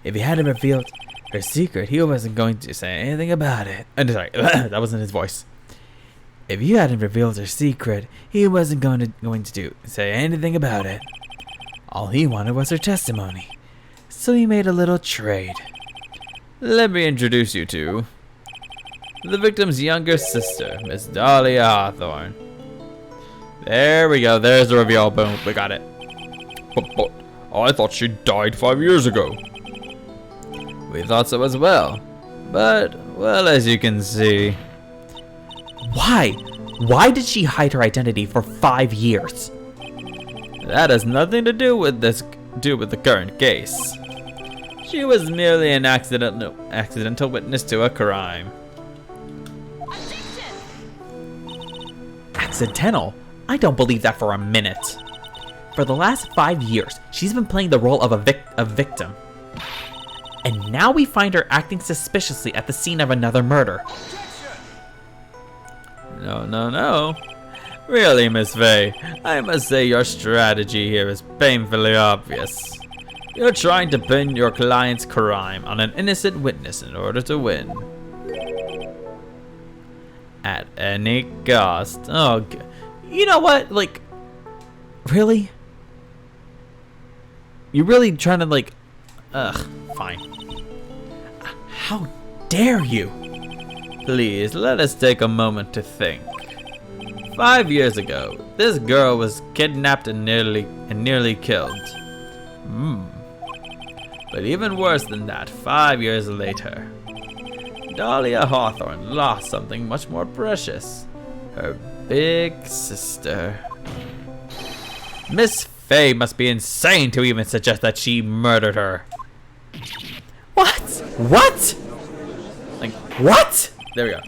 If he hadn't revealed her secret, he wasn't going to say anything about it. Sorry, that wasn't his voice. If you hadn't revealed her secret, he wasn't going to say anything about it. All he wanted was her testimony. So he made a little trade. Let me introduce you to the victim's younger sister, Miss Dahlia Hawthorne. There we go. There's the reveal. Boom. We got it. But I thought she died 5 years ago. We thought so as well. But, well, as you can see. Why? Why did she hide her identity for 5 years? That has nothing to do with the current case. She was merely an accidental witness to a crime. Accidental? I don't believe that for a minute. For the last 5 years, she's been playing the role of a victim. And now we find her acting suspiciously at the scene of another murder. No. Really, Miss Faye, I must say your strategy here is painfully obvious. You're trying to pin your client's crime on an innocent witness in order to win. At any cost. Oh, you know what? Like, really? You're really trying to, fine. How dare you? Please, let us take a moment to think. 5 years ago, this girl was kidnapped and nearly killed. But even worse than that, 5 years later, Dahlia Hawthorne lost something much more precious. Her big sister. Miss Faye must be insane to even suggest that she murdered her. What? What? Like, what? There we go.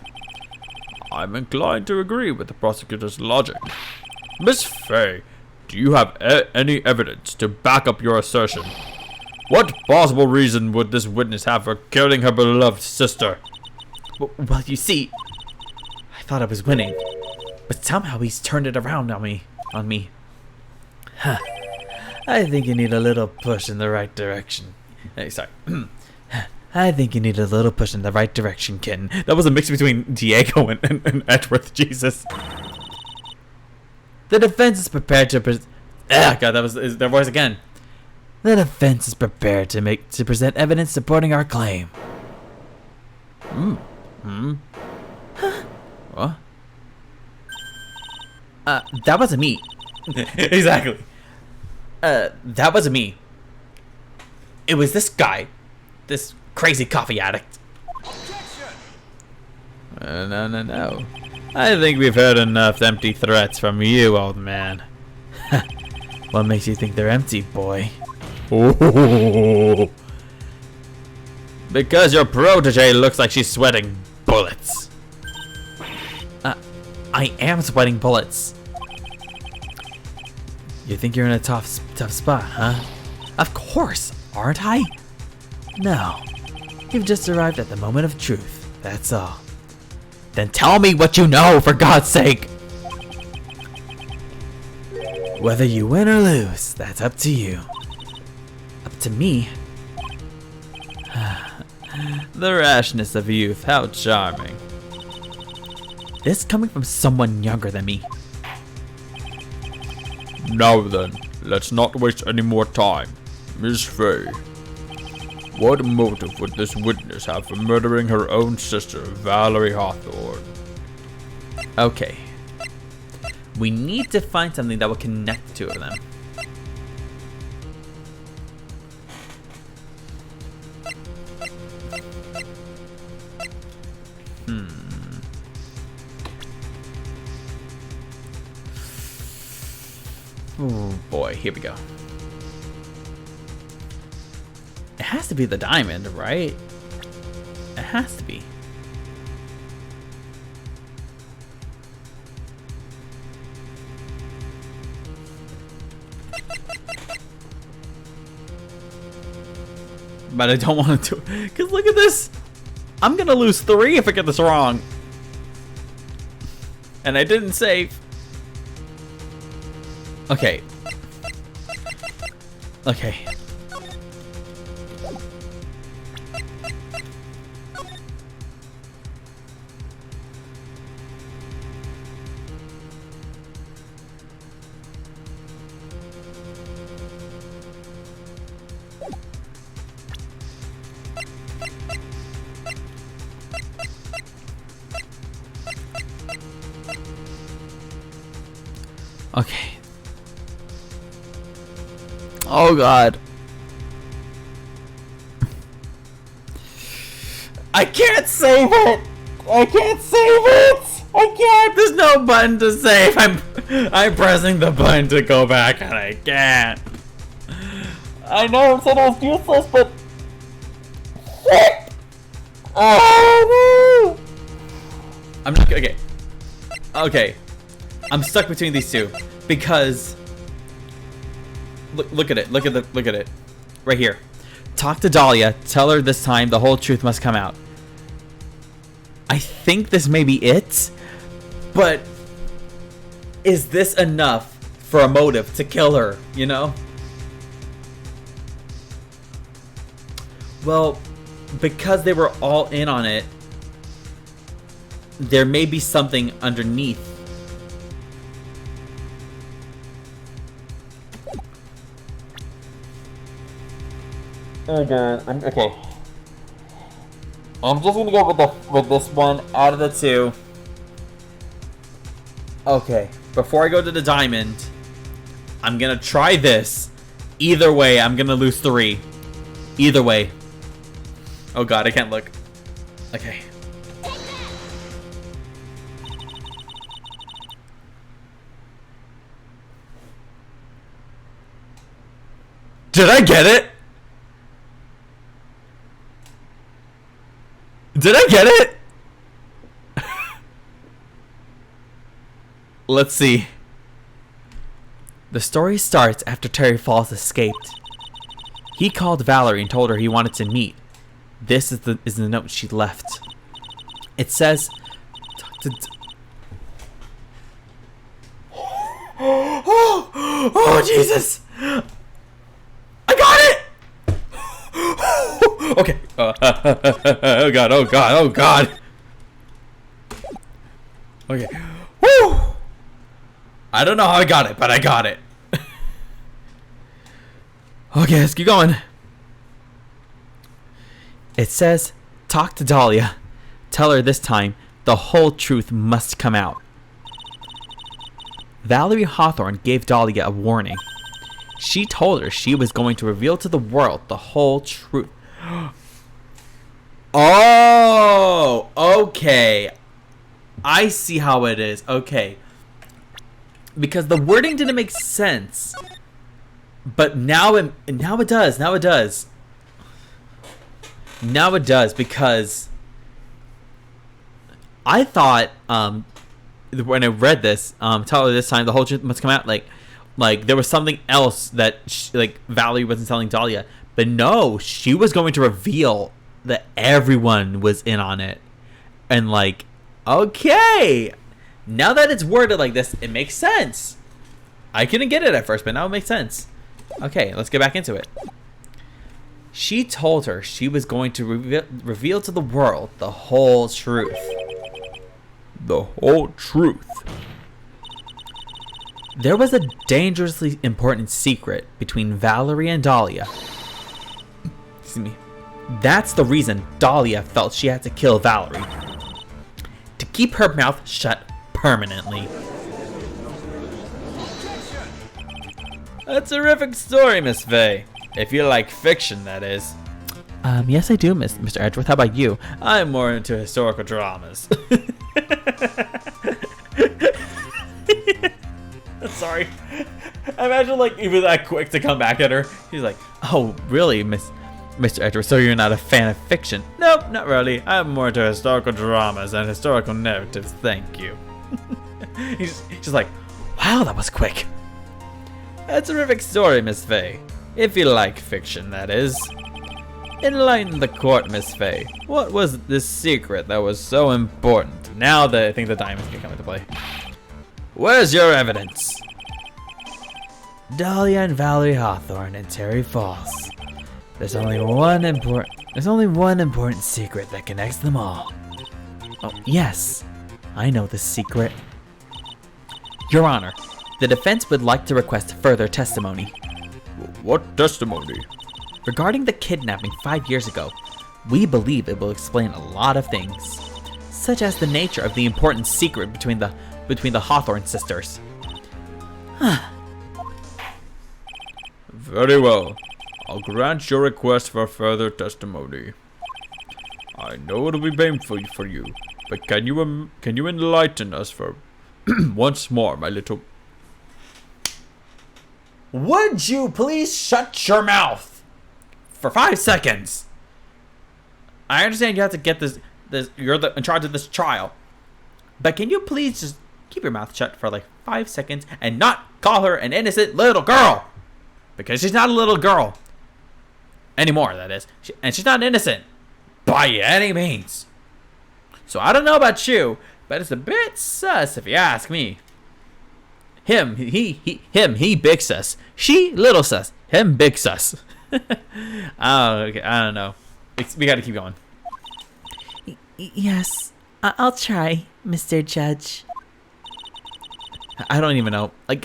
I'm inclined to agree with the prosecutor's logic. Miss Faye, do you have any evidence to back up your assertion? What possible reason would this witness have for killing her beloved sister? Well, you see, I thought I was winning, but somehow he's turned it around on me. Huh. I think you need a little push in the right direction. Hey, sorry. I think you need a little push in the right direction, kitten. That was a mix between Diego and Edgeworth. Jesus. The defense is prepared to God, that was their voice again. The defense is prepared to present evidence supporting our claim. What? That wasn't me. Exactly. That wasn't me. It was this guy. This crazy coffee addict. No. I think we've heard enough empty threats from you, old man. What makes you think they're empty, boy? Oh. Because your protege looks like she's sweating bullets. I am sweating bullets. You think you're in a tough spot, huh? Of course, aren't I? No. You've just arrived at the moment of truth. That's all. Then tell me what you know, for God's sake! Whether you win or lose, that's up to you. Up to me? The rashness of youth, how charming. This coming from someone younger than me. Now then, let's not waste any more time. Miss Faye, what motive would this witness have for murdering her own sister, Valerie Hawthorne? Okay. We need to find something that will connect the two of them. Oh boy, here we go. It has to be the diamond, right? It has to be. But I don't want to, because look at this. I'm gonna lose 3 if I get this wrong. And I didn't save. Okay. Okay. Okay. Oh god. I can't save it! I can't save it! I can't! There's no button to save! I'm pressing the button to go back and I can't. I know it said it was useless, but shit! Oh no! I'm not okay. Okay. I'm stuck between these two because look at it. Look at it. Right here. Talk to Dahlia. Tell her this time the whole truth must come out. I think this may be it, but is this enough for a motive to kill her, you know? Well, because they were all in on it, there may be something underneath. Oh god, okay. I'm just gonna go with this one out of the two. Okay, before I go to the diamond, I'm gonna try this. Either way, I'm gonna lose 3. Either way. Oh god, I can't look. Okay. Did I get it? Did I get it? Let's see. The story starts after Terry Falls escaped. He called Valerie and told her he wanted to meet. This is the note she left. It says, oh Jesus! I got it! Okay. Oh god, oh god, oh god. Okay. Woo! I don't know how I got it, but I got it. Okay, let's keep going. It says, talk to Dahlia. Tell her this time the whole truth must come out. Valerie Hawthorne gave Dahlia a warning. She told her she was going to reveal to the world the whole truth. Oh, okay. I see how it is. Okay. Because the wording didn't make sense. But now it does. Now it does. Now it does, because I thought when I read this, tell her this time the whole truth must come out, like there was something else that Valerie wasn't telling Dahlia. But no, she was going to reveal that everyone was in on it. And like, okay, now that it's worded like this, it makes sense. I couldn't get it at first, but now it makes sense. Okay, let's get back into it. She told her she was going to reveal to the world the whole truth. The whole truth. There was a dangerously important secret between Valerie and Dahlia. Excuse me. That's the reason Dahlia felt she had to kill Valerie. To keep her mouth shut permanently. A terrific story, Miss Faye. If you like fiction, that is. Yes, I do, Mr. Edgeworth. How about you? I'm more into historical dramas. Sorry. Imagine like even that quick to come back at her. He's like, "Oh, really, Mr. Edgeworth? So you're not a fan of fiction?" Nope, not really. I'm more into historical dramas and historical narratives. Thank you. He's just like, "Wow, that was quick." A terrific story, Miss Faye. If you like fiction, that is. Enlighten the court, Miss Faye. What was this secret that was so important? Now that I think the diamonds can come into play. Where's your evidence? Dahlia and Valerie Hawthorne and Terry Falls. There's only one important secret that connects them all. Oh, yes. I know the secret. Your Honor, the defense would like to request further testimony. What testimony? Regarding the kidnapping 5 years ago, we believe it will explain a lot of things, such as the nature of the important secret between the Hawthorne sisters. Very well. I'll grant your request for further testimony. I know it'll be painful for you, but can you enlighten us for once more, my little... Would you please shut your mouth for 5 seconds? I understand you have to get this you're in charge of this trial, but can you please just keep your mouth shut for like 5 seconds and not call her an innocent little girl? Because she's not a little girl anymore, that is. And she's not innocent by any means. So I don't know about you, but it's a bit sus if you ask me. Him, he big sus. She little sus. Him big sus. I don't know. We got to keep going. Yes, I'll try, Mr. Judge. I don't even know. Oh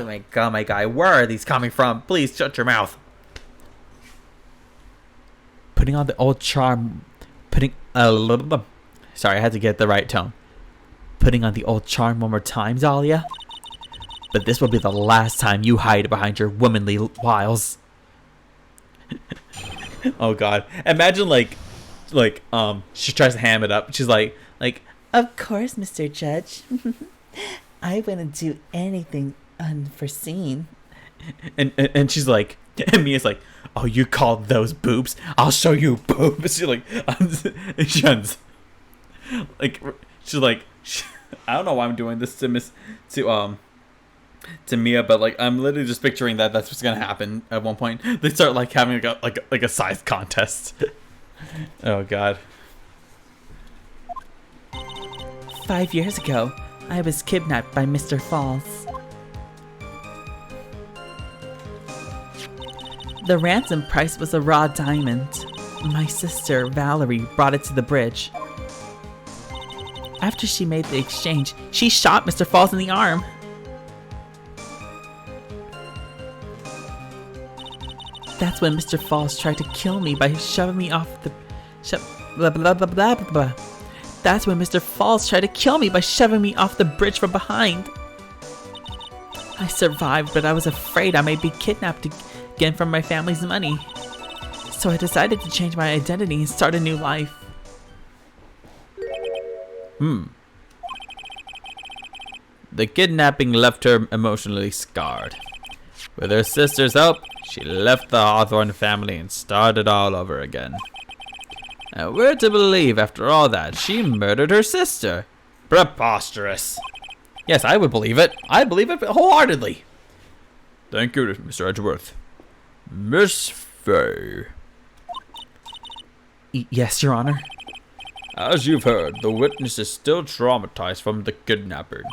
my god, my guy. Where are these coming from? Please shut your mouth. Putting on the old charm. Sorry, I had to get the right tone. Putting on the old charm one more time, Dahlia. But this will be the last time you hide behind your womanly wiles. Oh god. Imagine she tries to ham it up. She's like Of course, Mr. Judge. I wouldn't do anything unforeseen. And she's like, and Mia's like, "Oh, you called those boobs? I'll show you boobs." She's like, I don't know why I'm doing this to Mia, but like I'm literally just picturing that's what's gonna happen at one point. They start like having like a size contest. Oh god. 5 years ago, I was kidnapped by Mr. Falls. The ransom price was a raw diamond. My sister, Valerie, brought it to the bridge. After she made the exchange, she shot Mr. Falls in the arm. That's when Mr. Falls tried to kill me by shoving me off the... blah, blah, blah, blah, blah, blah. That's when Mr. Falls tried to kill me by shoving me off the bridge from behind. I survived, but I was afraid I might be kidnapped again from my family's money. So I decided to change my identity and start a new life. The kidnapping left her emotionally scarred. With her sister's help, she left the Hawthorne family and started all over again. Now, we're to believe, after all that, she murdered her sister. Preposterous. Yes, I would believe it. I believe it wholeheartedly. Thank you, Mr. Edgeworth. Miss Faye. Yes, Your Honor. As you've heard, the witness is still traumatized from the kidnapping.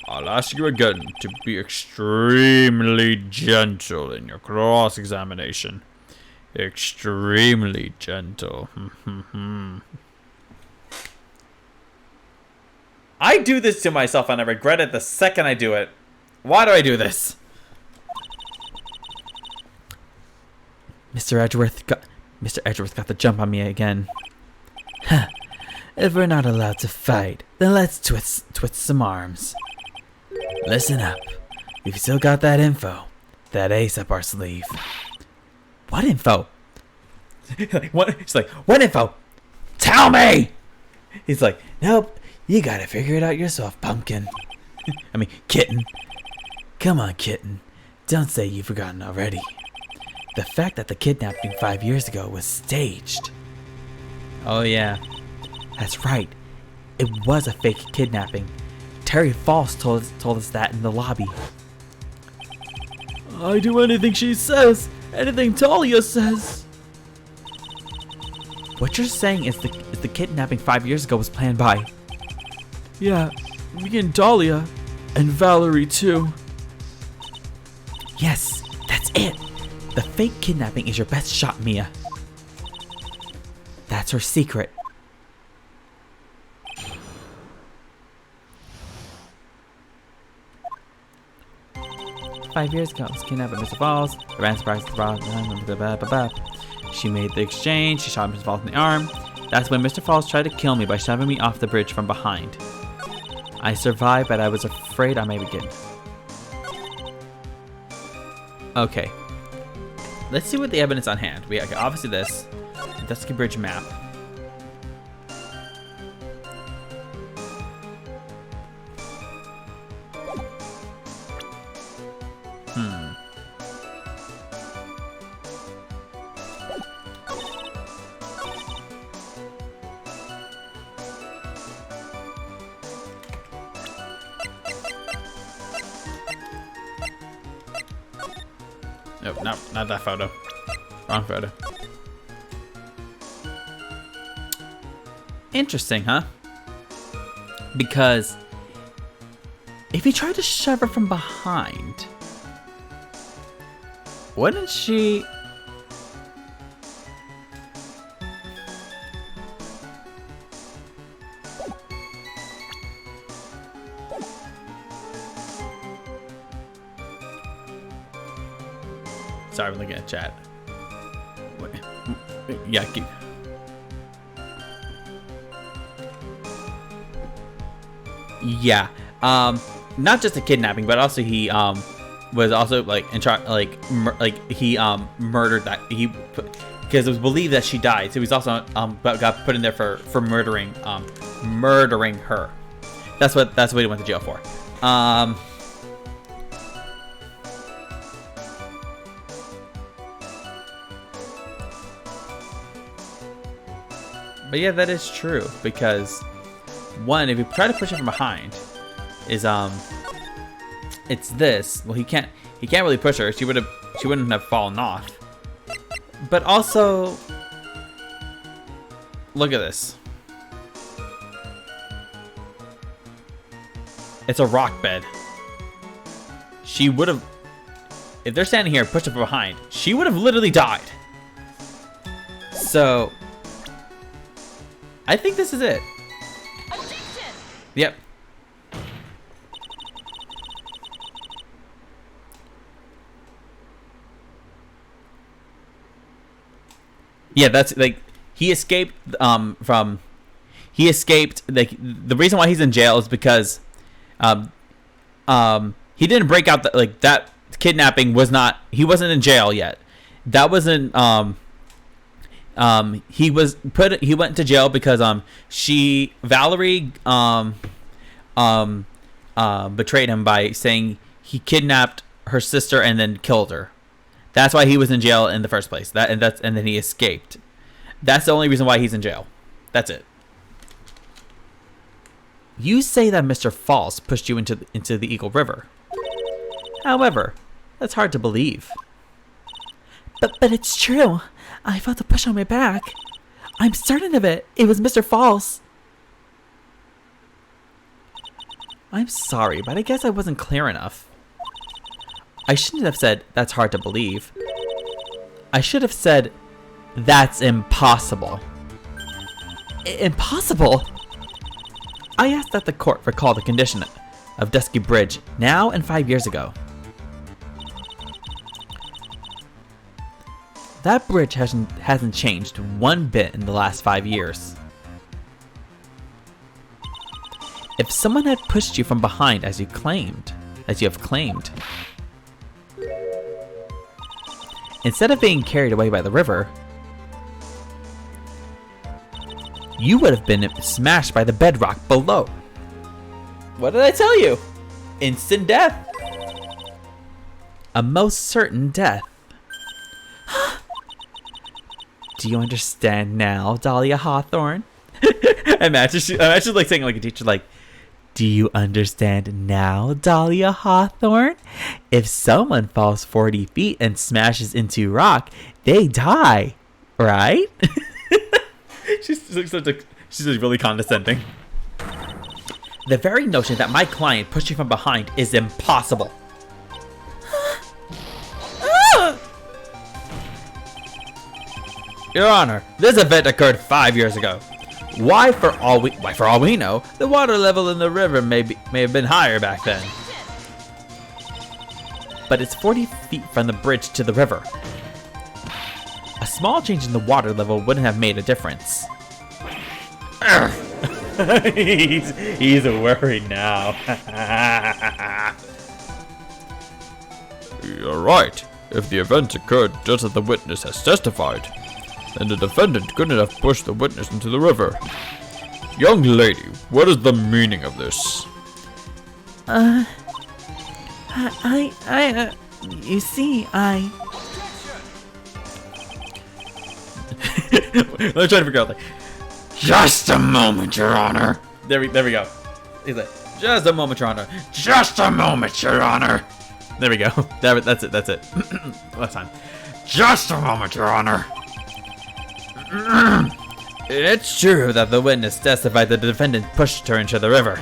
I'll ask you again to be extremely gentle in your cross-examination. Extremely gentle. I do this to myself and I regret it the second I do it. Why do I do this? Mr. Edgeworth got the jump on me again. Huh. If we're not allowed to fight, then let's twist some arms. Listen up. We've still got that info. That ace up our sleeve. What info? She's like, what info? Tell me! He's like, Nope. You gotta figure it out yourself, pumpkin. I mean, kitten. Come on, kitten. Don't say you've forgotten already. The fact that the kidnapping 5 years ago was staged. oh yeah. That's right. It was a fake kidnapping. Terry Falls told us that in the lobby. I do anything she says. Anything Talia says. What you're saying is the kidnapping 5 years ago was planned by... Yeah, me and Dahlia. And Valerie, too. Yes, that's it. The fake kidnapping is your best shot, Mia. That's her secret. "5 years ago, I was kidnapped by Mr. Falls. I ran surprise to the She made the exchange. She shot Mr. Falls in the arm. That's when Mr. Falls tried to kill me by shoving me off the bridge from behind. I survived, but I was afraid I may be killed." Okay. Let's see what the evidence on hand. We have obviously this Dusky Bridge map. Nope, not that photo. Wrong photo. Interesting, huh? Because if he tried to shove her from behind, wouldn't she... Sorry, I'm looking at chat. Yeah, keep... Yeah. Not just a kidnapping, but also he was also like in charge, he murdered that because it was believed that she died. So he was also but got put in there for murdering her. That's what he went to jail for. But yeah, that is true because one, if you try to push it from behind, is it's this. Well, he can't really push her. She wouldn't have fallen off. But also, look at this. It's a rock bed. She would have, if they're standing here and pushed her from behind, she would have literally died. So I think this is it. Yep. Yeah, that's like he escaped from like the reason why he's in jail is because he didn't break out that kidnapping was not, he wasn't in jail yet. That wasn't he went to jail because Valerie betrayed him by saying he kidnapped her sister and then killed her. That's why he was in jail in the first place. And then he escaped. That's the only reason why he's in jail. That's it. You say that Mr. Falls pushed you into the Eagle River. However, that's hard to believe. But it's true. I felt a push on my back. I'm certain of it. It was Mr. Falls. I'm sorry, but I guess I wasn't clear enough. I shouldn't have said, that's hard to believe. I should have said, that's impossible. Impossible? I asked that the court recall the condition of Dusky Bridge now and 5 years ago. That bridge hasn't changed one bit in the last 5 years. If someone had pushed you from behind as you have claimed, instead of being carried away by the river, you would have been smashed by the bedrock below. What did I tell you? Instant death. A most certain death. Do you understand now, Dahlia Hawthorne? Imagine like saying like a teacher like, do you understand now, Dahlia Hawthorne? If someone falls 40 feet and smashes into rock, they die, right? she's really condescending. The very notion that my client pushed you from behind is impossible. Your Honor, this event occurred 5 years ago. Why, for all we know, the water level in the river may have been higher back then. But it's 40 feet from the bridge to the river. A small change in the water level wouldn't have made a difference. he's worried now. You're right. If the event occurred just as the witness has testified, then the defendant couldn't have pushed the witness into the river. Young lady, what is the meaning of this? You see, I'm trying to figure out like, Just a moment, Your Honor. there we go. He's like, just a moment, Your Honor. Just a moment, Your Honor. There we go. That's it. Last time. Just a moment, Your Honor. It's true that the witness testified that the defendant pushed her into the river.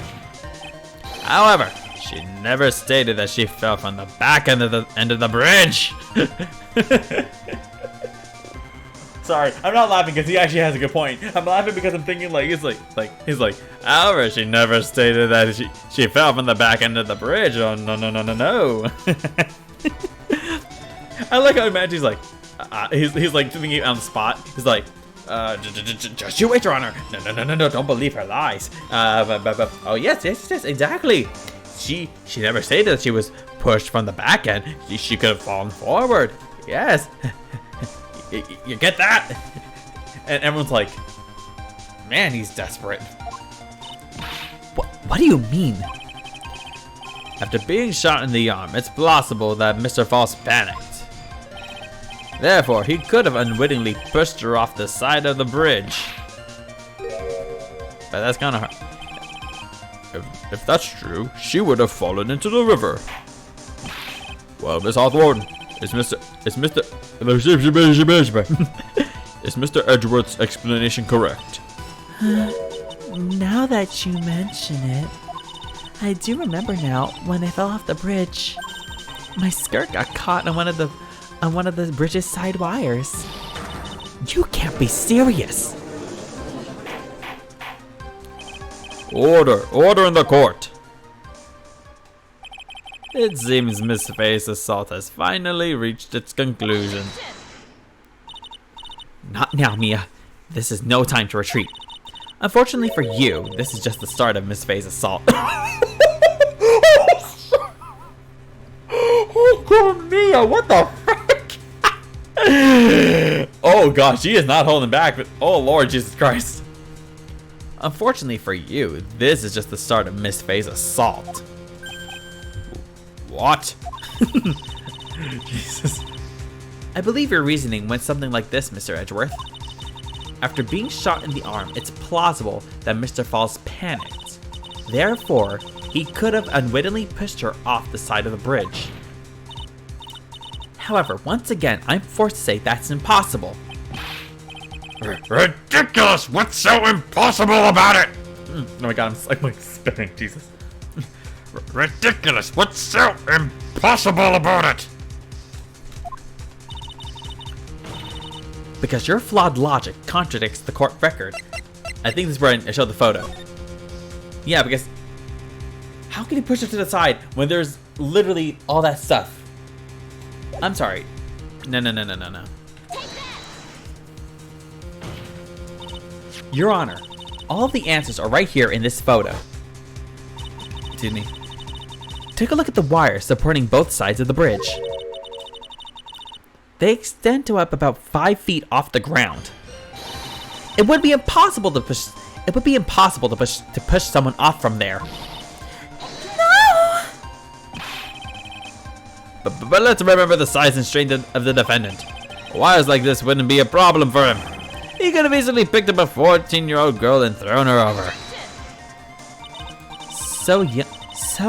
However, she never stated that she fell from the back end of the bridge. Sorry, I'm not laughing because he actually has a good point. I'm laughing because I'm thinking like he's like, however, she never stated that she fell from the back end of the bridge. Oh no. I like how imagine he's like, he's like thinking on the spot. He's like, just you wait, Your Honor. No, don't believe her lies. Oh yes, exactly. She never stated that she was pushed from the back end. She could have fallen forward. Yes. You get that? And everyone's like, man, he's desperate. What do you mean? After being shot in the arm, it's plausible that Mr. Falls panicked. Therefore, he could have unwittingly pushed her off the side of the bridge. But that's kind of hard. If that's true, she would have fallen into the river. Well, Miss Hawthorne, is Mr. Edgeworth's explanation correct? now that you mention it, I do remember now when I fell off the bridge. My skirt got caught on one of the bridge's side wires. You can't be serious. Order in the court. It seems Miss Faye's assault has finally reached its conclusion. Not now, Mia. This is no time to retreat. Unfortunately for you, this is just the start of Miss Faye's assault. Oh, God, Mia, what the frick? Oh, gosh, she is not holding back, but oh, Lord Jesus Christ. Unfortunately for you, this is just the start of Miss Faye's assault. What? Jesus. I believe your reasoning went something like this, Mr. Edgeworth. After being shot in the arm, it's plausible that Mr. Falls panicked. Therefore, he could have unwittingly pushed her off the side of the bridge. However, once again, I'm forced to say that's impossible. Ridiculous! What's so impossible about it? Oh my god, I'm like spinning, Jesus. Ridiculous! What's so impossible about it? Because your flawed logic contradicts the court record. I think this is where I showed the photo. Yeah, because how can you push it to the side when there's literally all that stuff? I'm sorry. No. Your Honor, all of the answers are right here in this photo. Excuse me. Take a look at the wires supporting both sides of the bridge. They extend to up about 5 feet off the ground. It would be impossible to push. It would be impossible to push someone off from there. But let's remember the size and strength of the defendant. Wires like this wouldn't be a problem for him. He could have easily picked up a 14-year-old girl and thrown her over. So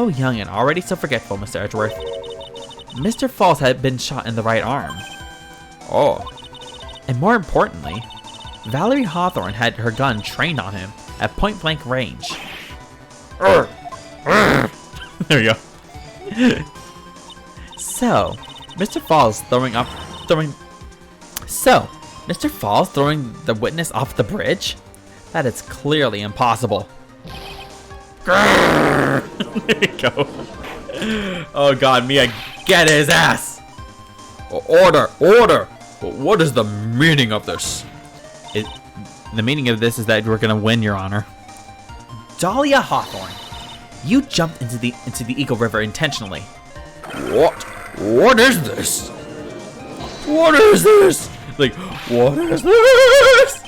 young and already so forgetful, Mr. Edgeworth. Mr. Falls had been shot in the right arm. Oh, And more importantly, Valerie Hawthorne had her gun trained on him at point-blank range. There you go. So, Mr. Falls throwing the witness off the bridge? That is clearly impossible. There you go. Oh god, Mia, get his ass! order! What is the meaning of this? The meaning of this is that we're gonna win, Your Honor. Dahlia Hawthorne, you jumped into the Eagle River intentionally. What? What is this? What is this? Like, what is this?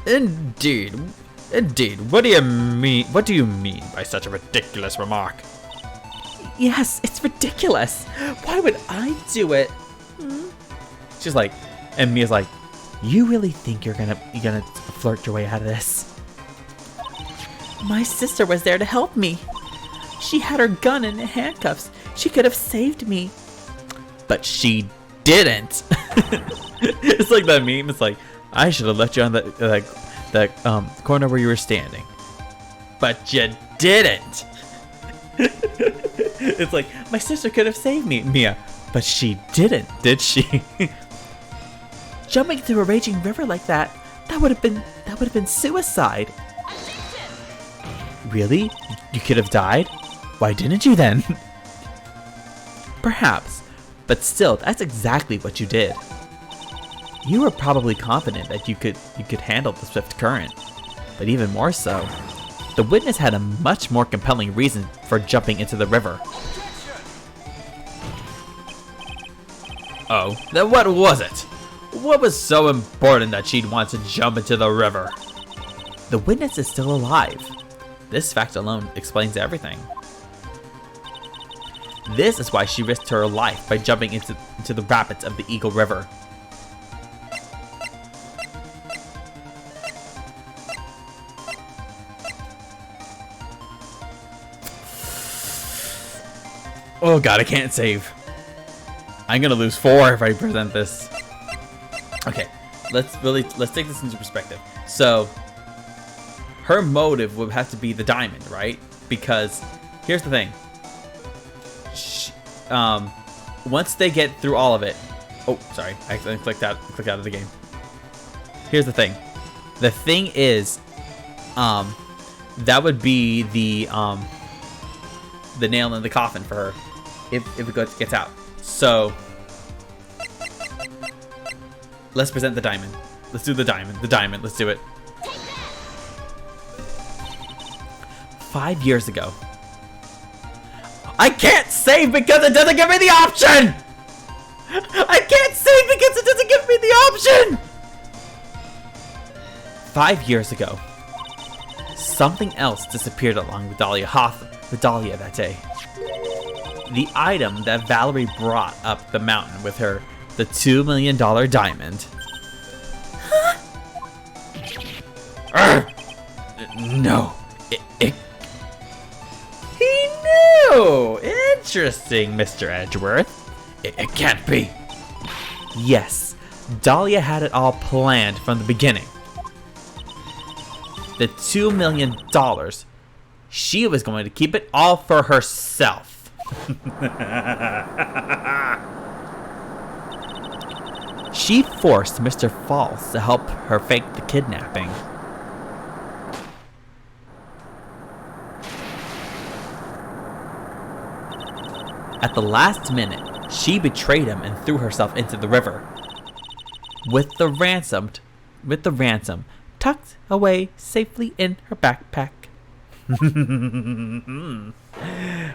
Indeed. What do you mean? What do you mean by such a ridiculous remark? Yes, it's ridiculous. Why would I do it? She's like, and Mia's like, You really think you're gonna flirt your way out of this? My sister was there to help me. She had her gun in handcuffs. She could have saved me. but she didn't. It's like that meme. It's like, I should have left you on that corner where you were standing, but you didn't. It's like, my sister could have saved me, Mia, but she didn't, did she? Jumping into a raging river like that would have been suicide. Really? You could have died? Why didn't you then? Perhaps, but still, that's exactly what you did. You were probably confident that you could handle the swift current, but even more so, the witness had a much more compelling reason for jumping into the river. Oh, then what was it? What was so important that she'd want to jump into the river? The witness is still alive. This fact alone explains everything. This is why she risked her life by jumping into the rapids of the Eagle River. Oh god, I can't save. I'm gonna lose 4 if I present this. Okay, let's take this into perspective. So, her motive would have to be the diamond, right? Because here's the thing. Once they get through all of it. Oh, sorry, I accidentally clicked out of the game. Here's the thing. The thing is, that would be the nail in the coffin for her if it gets out. So let's present the diamond. Let's do the diamond. The diamond. Let's do it. 5 years ago. I can't save because it doesn't give me the option! I can't save because it doesn't give me the option! 5 years ago, something else disappeared along with Dahlia that day. The item that Valerie brought up the mountain with her, the $2 million diamond. No. He knew! Interesting, Mr. Edgeworth. It can't be. Yes, Dahlia had it all planned from the beginning. The $2 million, she was going to keep it all for herself. She forced Mr. Falls to help her fake the kidnapping. At the last minute, she betrayed him and threw herself into the river. With the ransom tucked away safely in her backpack.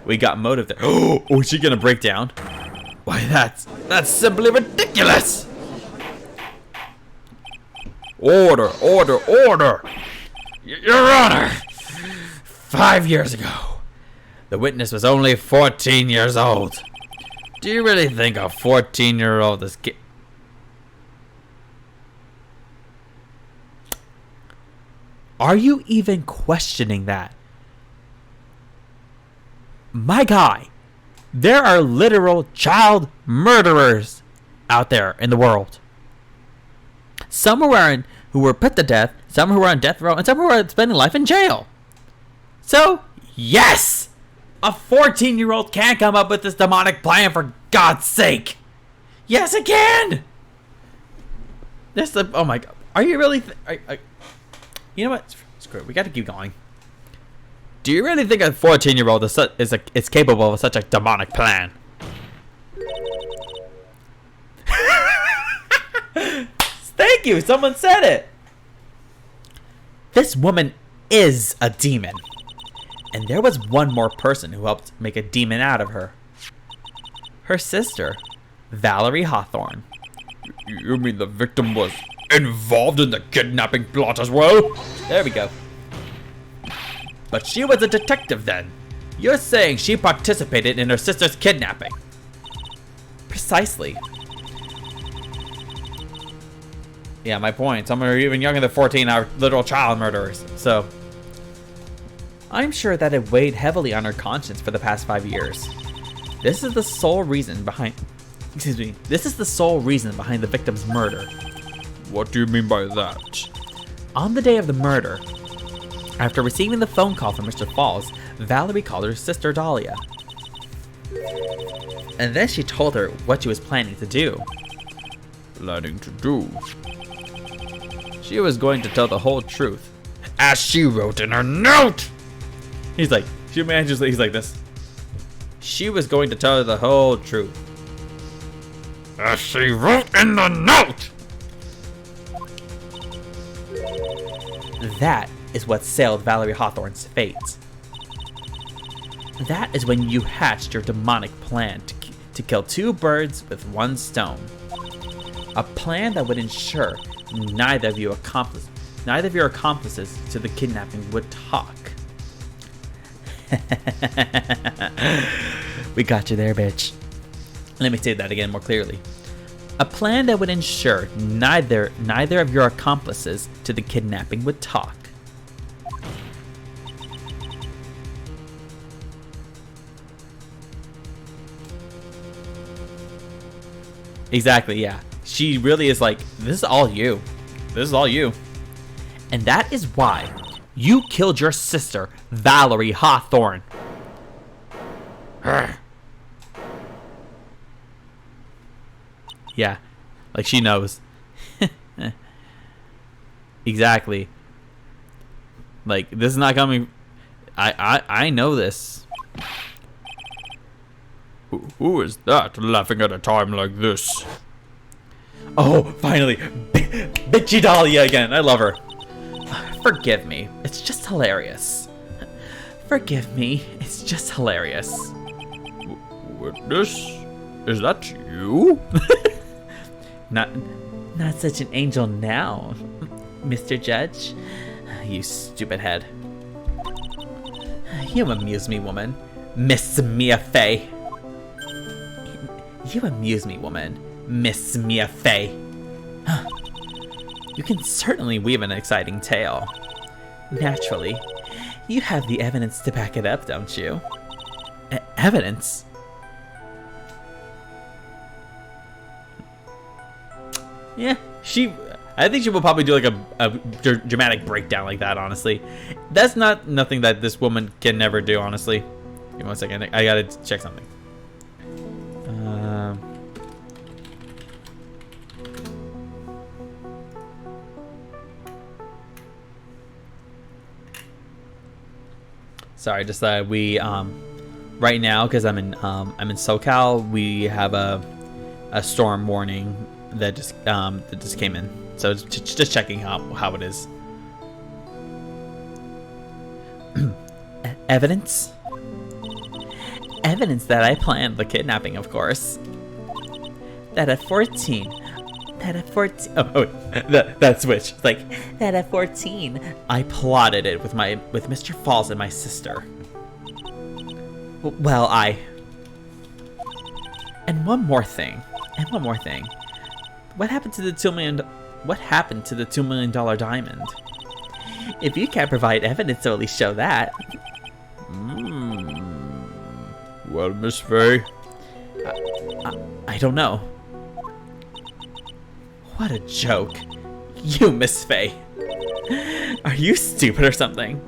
We got motive there. Oh, is she gonna break down? Why, that's simply ridiculous. Order, order, order. Your Honor, 5 years ago, the witness was only 14 years old. Do you really think a 14-year-old is Are you even questioning that? My guy, there are literal child murderers out there in the world. Some who were put to death, some who were on death row, and some who are spending life in jail. So, yes, a 14-year-old can come up with this demonic plan, for God's sake. Yes, it can. Oh my God, are you really? You know what? Screw it. We got to keep going. Do you really think a 14-year-old is capable of such a demonic plan? Thank you. Someone said it. This woman is a demon. And there was one more person who helped make a demon out of her. Her sister, Valerie Hawthorne. You mean the victim was involved in the kidnapping plot as well? There we go. But she was a detective then. You're saying she participated in her sister's kidnapping? Precisely. Yeah, my point. Some are even younger than 14 are literal child murderers. So, I'm sure that it weighed heavily on her conscience for the past 5 years. This is the sole reason behind the victim's murder. What do you mean by that? On the day of the murder, after receiving the phone call from Mr. Falls, Valerie called her sister Dahlia. And then she told her what she was planning to do. Planning to do? She was going to tell the whole truth, as she wrote in her note! he's like this. She was going to tell her the whole truth. As she wrote in the note! That is what sailed Valerie Hawthorne's fate. That is when you hatched your demonic plan to kill two birds with one stone. A plan that would ensure neither of your accomplices to the kidnapping would talk. We got you there, bitch. Let me say that again more clearly. A plan that would ensure neither of your accomplices to the kidnapping would talk. Exactly, yeah. She really is like, this is all you. This is all you. And that is why you killed your sister, Valerie Hawthorne. Yeah, like she knows. Exactly. Like, this is not coming. I know this. Who is that laughing at a time like this? Oh, finally. Bitchy Dahlia again. I love her. Forgive me. It's just hilarious. Forgive me. It's just hilarious. Witness? Is that you? Not such an angel now, Mr. Judge. You stupid head. You amuse me, woman. Miss Mia Fey. You amuse me, woman. Miss Mia Fey. You can certainly weave an exciting tale. Naturally. You have the evidence to back it up, don't you? Evidence? Yeah, I think she will probably do like a dramatic breakdown like that, honestly. That's nothing that this woman can never do, honestly. Give me 1 second. I gotta check something. Sorry, just we right now, because I'm in SoCal, we have a storm warning that just came in. So just checking how it is. Evidence? Evidence that I planned the kidnapping, of course. That at 14. Oh, that switch. It's like that at 14. I plotted it with Mr. Falls and my sister. Well, And one more thing. What happened to the $2 million diamond? If you can't provide evidence to at least show that. Well, Miss Faye. I don't know. What a joke. You, Miss Faye. Are you stupid or something?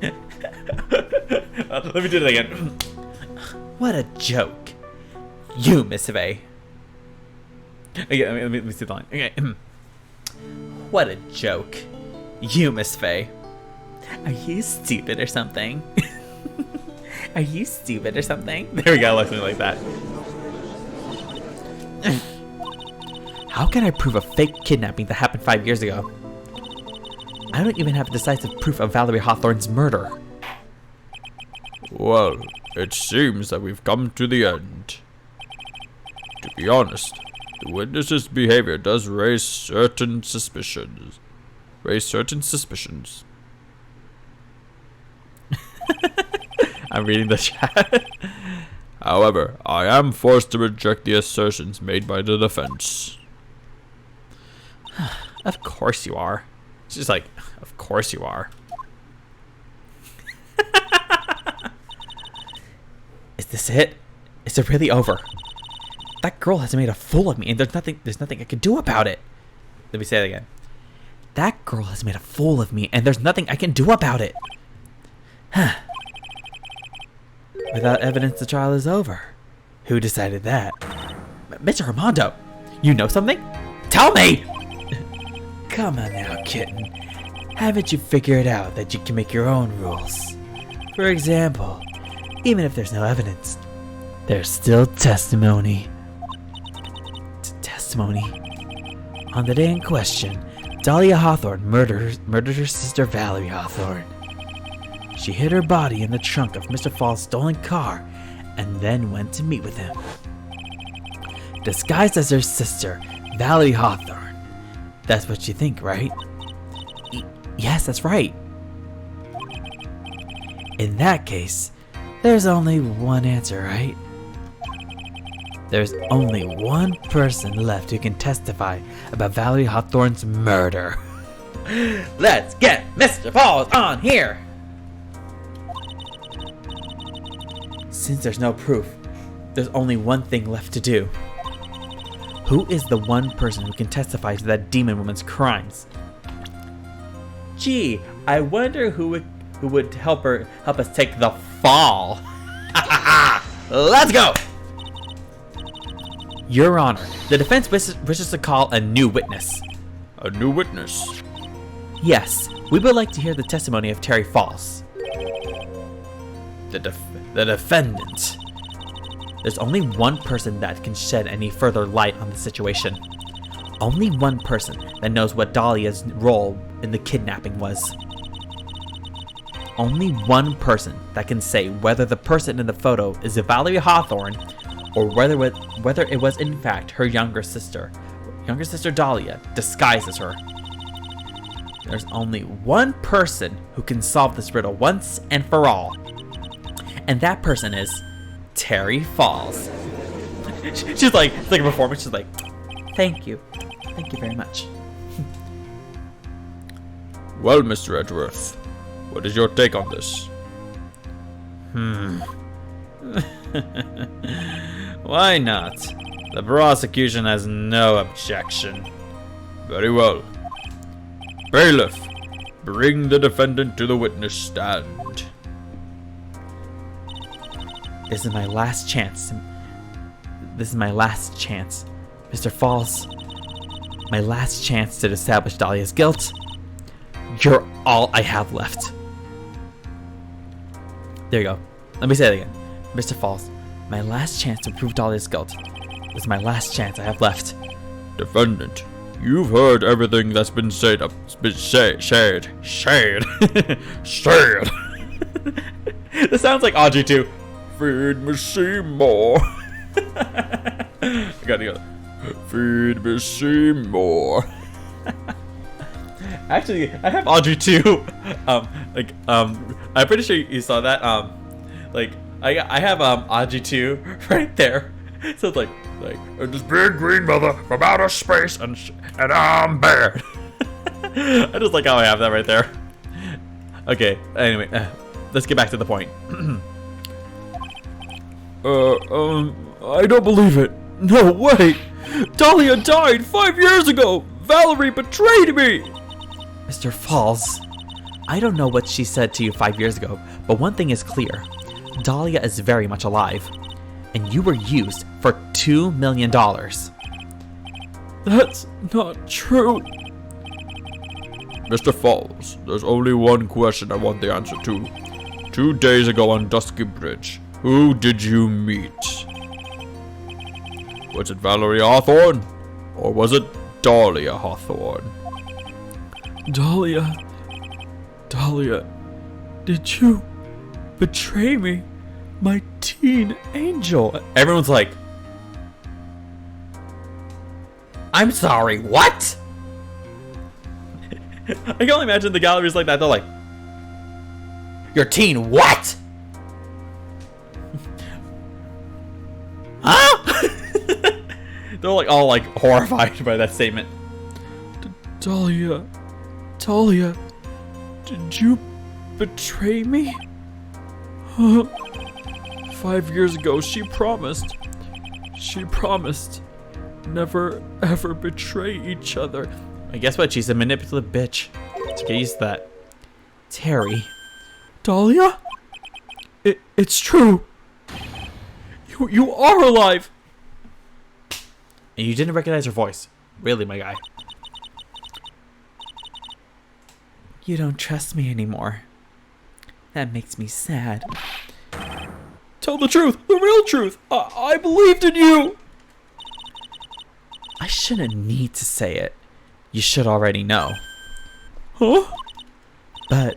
Let me do it again. What a joke. You, Miss Faye. Okay, let me see the line. Okay. What a joke. You, Miss Faye. Are you stupid or something? Are you stupid or something? There we go, something like that. How can I prove a fake kidnapping that happened 5 years ago? I don't even have decisive proof of Valerie Hawthorne's murder. Well, it seems that we've come to the end. To be honest, the witness's behavior does raise certain suspicions. I'm reading the chat. However, I am forced to reject the assertions made by the defense. Of course you are. It's just like, of course you are. Is this it? Is it really over? That girl has made a fool of me, and there's nothing I can do about it. Let me say it again. That girl has made a fool of me, and there's nothing I can do about it. Without evidence, the trial is over. Who decided that? Mr. Armando, you know something? Tell me! Come on now, kitten. Haven't you figured out that you can make your own rules? For example, even if there's no evidence, there's still testimony. Testimony? On the day in question, Dahlia Hawthorne murdered her sister Valerie Hawthorne. She hid her body in the trunk of Mr. Fall's stolen car and then went to meet with him. Disguised as her sister, Valerie Hawthorne. That's what you think, right? Yes, that's right. In that case, there's only one answer, right? There's only one person left who can testify about Valerie Hawthorne's murder. Let's get Mr. Falls on here! Since there's no proof, there's only one thing left to do. Who is the one person who can testify to that demon woman's crimes? Gee, I wonder who would help us take the fall. Let's go! Your Honor, the defense wishes to call a new witness. A new witness? Yes, we would like to hear the testimony of Terry Falls. The defendant. There's only one person that can shed any further light on the situation. Only one person that knows what Dahlia's role in the kidnapping was. Only one person that can say whether the person in the photo is Valerie Hawthorne or whether it was in fact her younger sister Dahlia, disguised as her. There's only one person who can solve this riddle once and for all. And that person is Terry Falls. She's like, it's like a performance. She's like, thank you very much. Well, Mr. Edgeworth, what is your take on this? Why not? The prosecution has no objection. Very well. Bailiff, bring the defendant to the witness stand. This is my last chance. Mr. Falls. My last chance to establish Dahlia's guilt. You're all I have left. There you go. Let me say it again. Mr. Falls, my last chance to prove Dahlia's guilt. This is my last chance I have left. Defendant, you've heard everything that's been said. Shared. This sounds like Audrey too. Feed me Seymour. I gotta. Feed me Seymour. Actually, I have Audrey too. I'm pretty sure you saw that. I have Audrey too right there. So it's like This big green mother from outer space, and I'm bad. I just like how I have that right there. Okay. Anyway, let's get back to the point. I don't believe it. No, wait. Dahlia died 5 years ago. Valerie betrayed me. Mr. Falls, I don't know what she said to you 5 years ago, but one thing is clear. Dahlia is very much alive, and you were used for $2 million. That's not true. Mr. Falls, there's only one question I want the answer to. 2 days ago on Dusky Bridge, who did you meet? Was it Valerie Hawthorne? Or was it Dahlia Hawthorne? Dahlia, did you betray me? My teen angel. Everyone's like, I'm sorry, what? I can only imagine the galleries like that. They're like, your teen what? Huh? They're like all like horrified by that statement. Dahlia, did you betray me? 5 years ago, she promised never ever betray each other. And guess what? She's a manipulative bitch. So get used to that. Terry, Dahlia? It's true. You are alive. And you didn't recognize her voice. Really, my guy. you don't trust me anymore. That makes me sad. Tell the truth, the real truth. I believed in you. I shouldn't need to say it. You should already know. Huh? But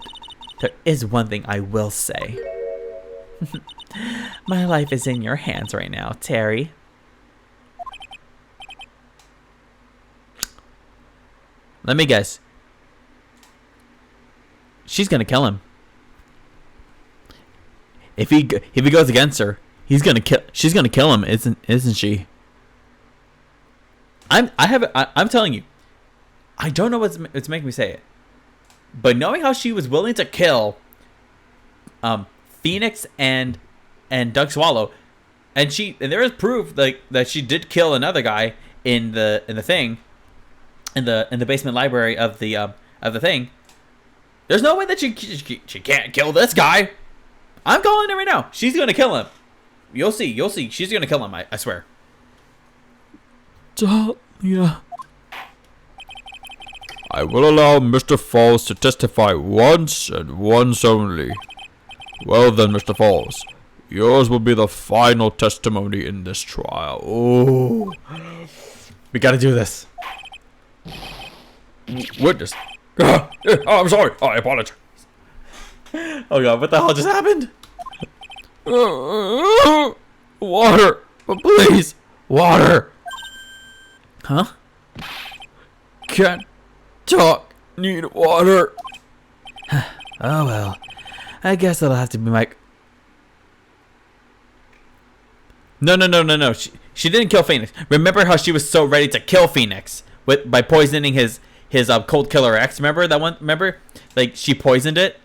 there is one thing I will say. My life is in your hands right now, Terry. Let me guess. She's gonna kill him. If he goes against her, she's gonna kill him, isn't she? I'm telling you, I don't know what's making me say it, but knowing how she was willing to kill Phoenix and Doug Swallow, and there is proof that she did kill another guy in the basement library of the thing. There's no way that she can't kill this guy. I'm calling it right now. She's gonna kill him. You'll see. She's gonna kill him. I swear. Dahlia. I will allow Mr. Falls to testify once and once only. Well then, Mr. Falls, yours will be the final testimony in this trial. Oh, we gotta do this. Witness. I'm sorry. I apologize. Oh god, what the hell just happened? Water. Please. Water. Huh? Can't talk. Need water. Oh well. I guess it'll have to be my... No. She didn't kill Phoenix. Remember how she was so ready to kill Phoenix by poisoning his cold killer X? Remember that one? Remember, like she poisoned it.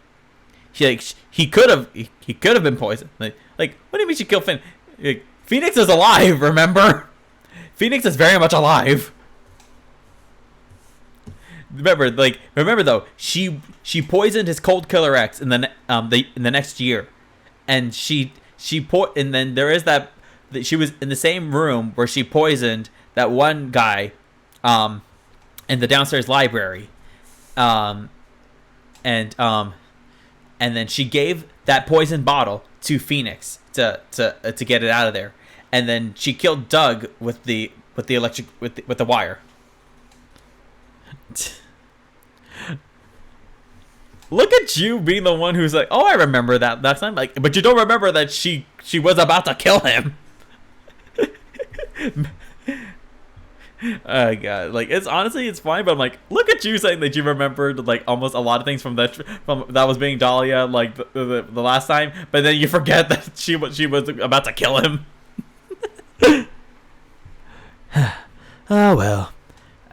He could have been poisoned. Like what do you mean she killed Phoenix? Phoenix is alive. Remember, Phoenix is very much alive. remember though, she poisoned his Cold Killer X in the next year, and and then there is that she was in the same room where she poisoned that one guy, in the downstairs library, and then she gave that poison bottle to Phoenix to get it out of there, and then she killed Doug with the wire. Look at you being the one who's like, oh, I remember that time, like, but you don't remember that she was about to kill him. Oh god, like it's fine, but I'm like, look at you saying that you remembered like almost a lot of things from that was being Dahlia like the last time, but then you forget that she was about to kill him. Oh well,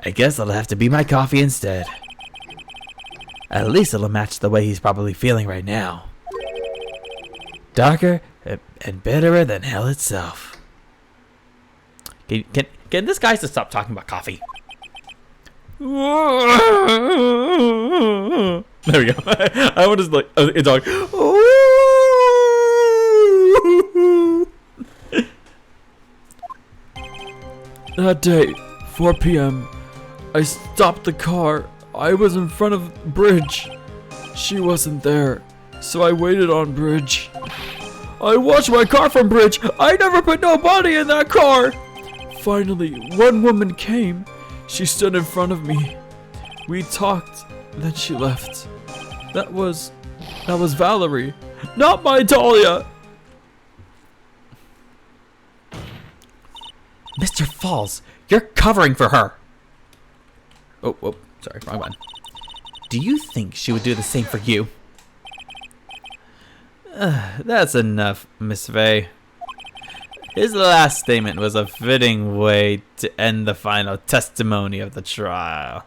I guess it'll have to be my coffee instead. At least it'll match the way he's probably feeling right now. Darker and bitterer than hell itself. Can this guy just stop talking about coffee? There we go. I want to like a dog. That day, 4 p.m., I stopped the car. I was in front of Bridge. She wasn't there, so I waited on Bridge. I watched my car from Bridge. I never put no body in that car. Finally, one woman came. She stood in front of me. We talked, then she left. That was Valerie, not my Talia. Mr. Falls, you're covering for her. Oh, sorry, wrong one. Do you think she would do the same for you? That's enough, Miss Faye. His last statement was a fitting way to end the final testimony of the trial.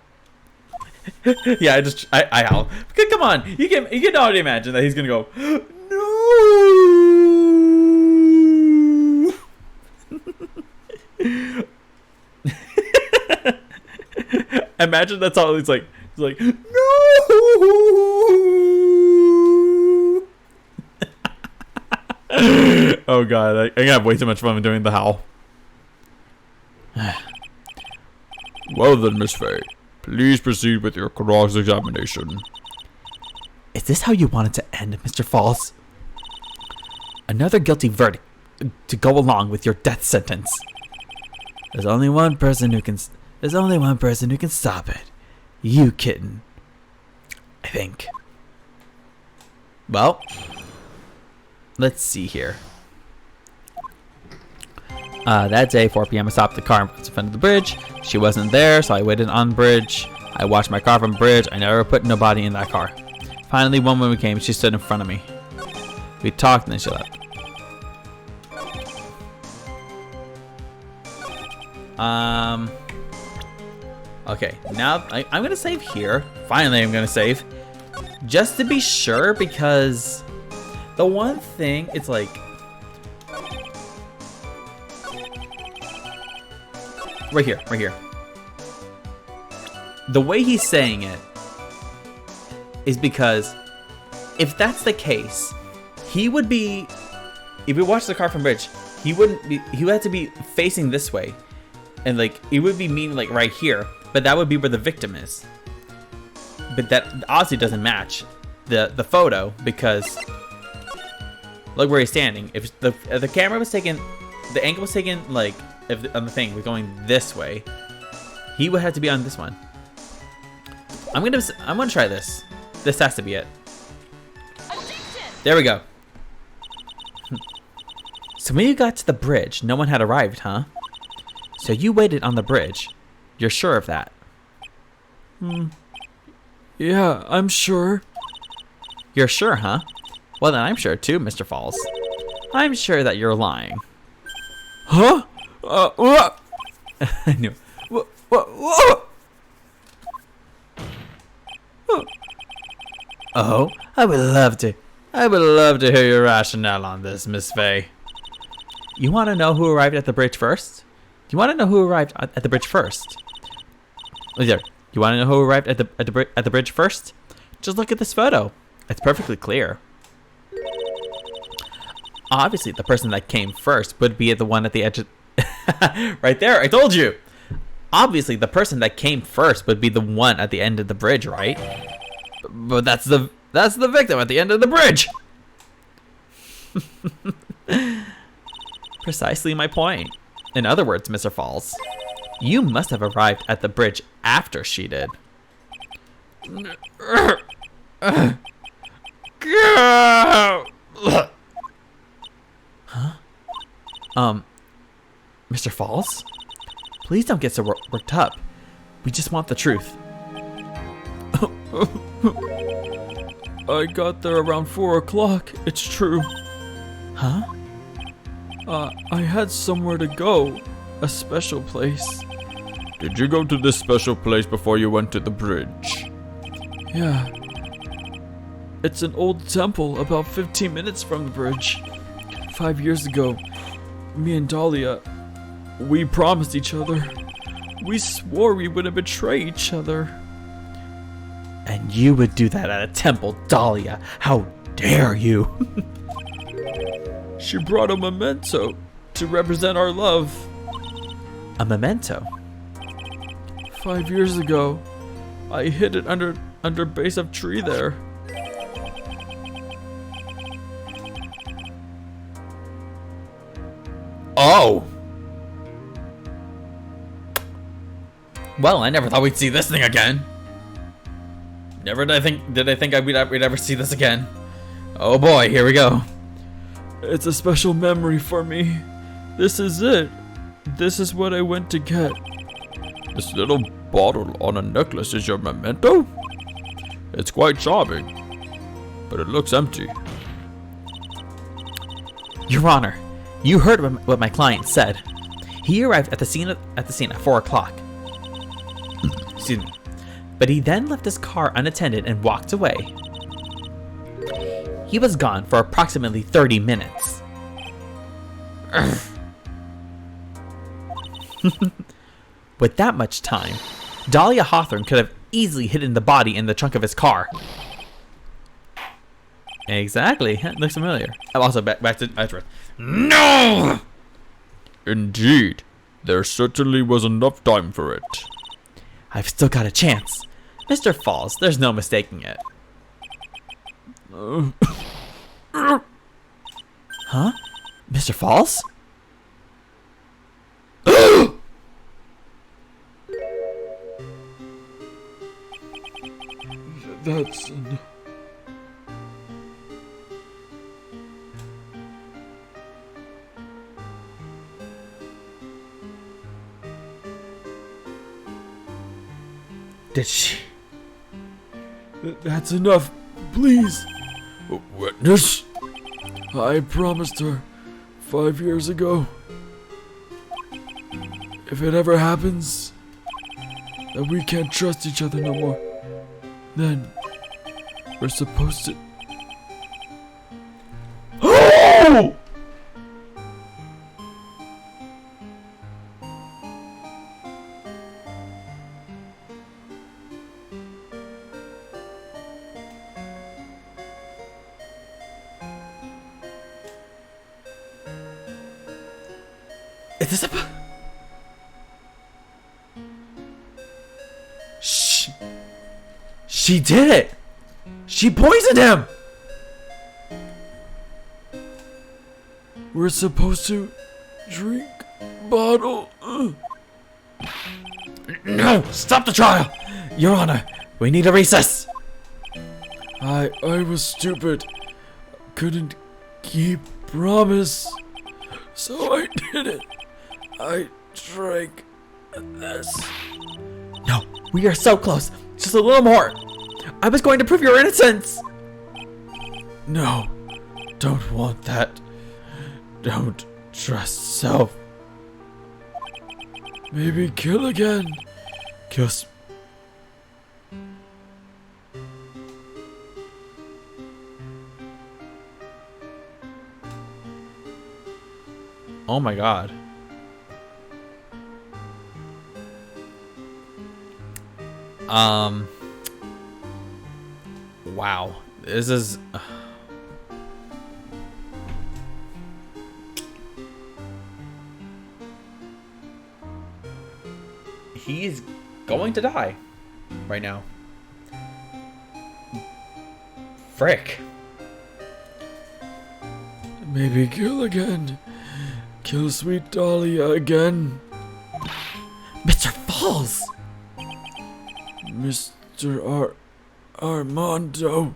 Yeah, I howl. Come on, you can already imagine that he's gonna go, no. Imagine that's all he's like. He's like, no. Oh god, I have way too much fun doing the howl. Well then, Miss Faye, please proceed with your cross-examination. Is this how you wanted to end, Mr. Falls? Another guilty verdict to go along with your death sentence. There's only one person who can stop it. You, kitten. I think. Well, let's see here. That day, 4 p.m., I stopped the car in front of the bridge. She wasn't there, so I waited on bridge. I watched my car from bridge. I never put nobody in that car. Finally, one woman came. She stood in front of me. We talked, and then she left. Okay, now I'm gonna save here. Finally, I'm gonna save. Just to be sure, because the one thing, it's like, right here. The way he's saying it is because if that's the case, he would be, if we watch the car from bridge, he would have to be facing this way. And like, it would be mean like right here, but that would be where the victim is. But that obviously doesn't match the photo, because look where he's standing. If the camera was taken, the angle was taken like if on the thing was going this way, he would have to be on this one. I'm gonna try this. This has to be it. There we go. So when you got to the bridge, no one had arrived, huh? So you waited on the bridge. You're sure of that? Yeah, I'm sure. You're sure, huh? Well then I'm sure too, Mr. Falls. I'm sure that you're lying. Huh? What? I knew. What? Oh, I would love to hear your rationale on this, Miss Faye. You want to know who arrived at the bridge first? You want to know who arrived at the bridge first? You You want to know who arrived at the bridge first? Just look at this photo. It's perfectly clear. Obviously, the person that came first would be the one at the edge of... Right there, I told you! Obviously, the person that came first would be the one at the end of the bridge, right? But that's the victim at the end of the bridge! Precisely my point. In other words, Mr. Falls, you must have arrived at the bridge after she did. Mr. Falls? Please don't get so worked up. We just want the truth. I got there around 4 o'clock, it's true. Huh? I had somewhere to go. A special place. Did you go to this special place before you went to the bridge? Yeah. It's an old temple about 15 minutes from the bridge. 5 years ago, me and Dahlia, we promised each other. We swore we wouldn't betray each other. And you would do that at a temple, Dahlia. How dare you? She brought a memento to represent our love. A memento? 5 years ago, I hid it under base of tree there. Oh! Well, I never thought we'd see this thing again. Never did I think we'd ever see this again. Oh boy, here we go. It's a special memory for me. This is it. This is what I went to get. This little bottle on a necklace is your memento? It's quite charming, but it looks empty. Your Honor, you heard what my client said. He arrived at the scene at 4 o'clock. Excuse me. But he then left his car unattended and walked away. He was gone for approximately 30 minutes. With that much time, Dahlia Hawthorne could have easily hidden the body in the trunk of his car. Exactly. Looks familiar. I'm also back to Edward. No! Indeed, there certainly was enough time for it. I've still got a chance. Mr. Falls, there's no mistaking it. Huh? Mr. Falls? That's... Did she? That's enough. Please. Witness? I promised her 5 years ago. If it ever happens that we can't trust each other no more, then we're supposed to... Oh! Is this a... She did it! She poisoned him! We're supposed to drink bottle. No! Stop the trial! Your Honor, we need a recess! I was stupid. Couldn't keep promise. So I did it. I drank this. No, we are so close. Just a little more. I was going to prove your innocence. No, don't want that. Don't trust self. Maybe kill again. Kiss. Oh my god. Wow. This is... He's going to die right now. Frick. Maybe kill again. Kill sweet Dahlia again. Mr. Falls! Mr. Armando.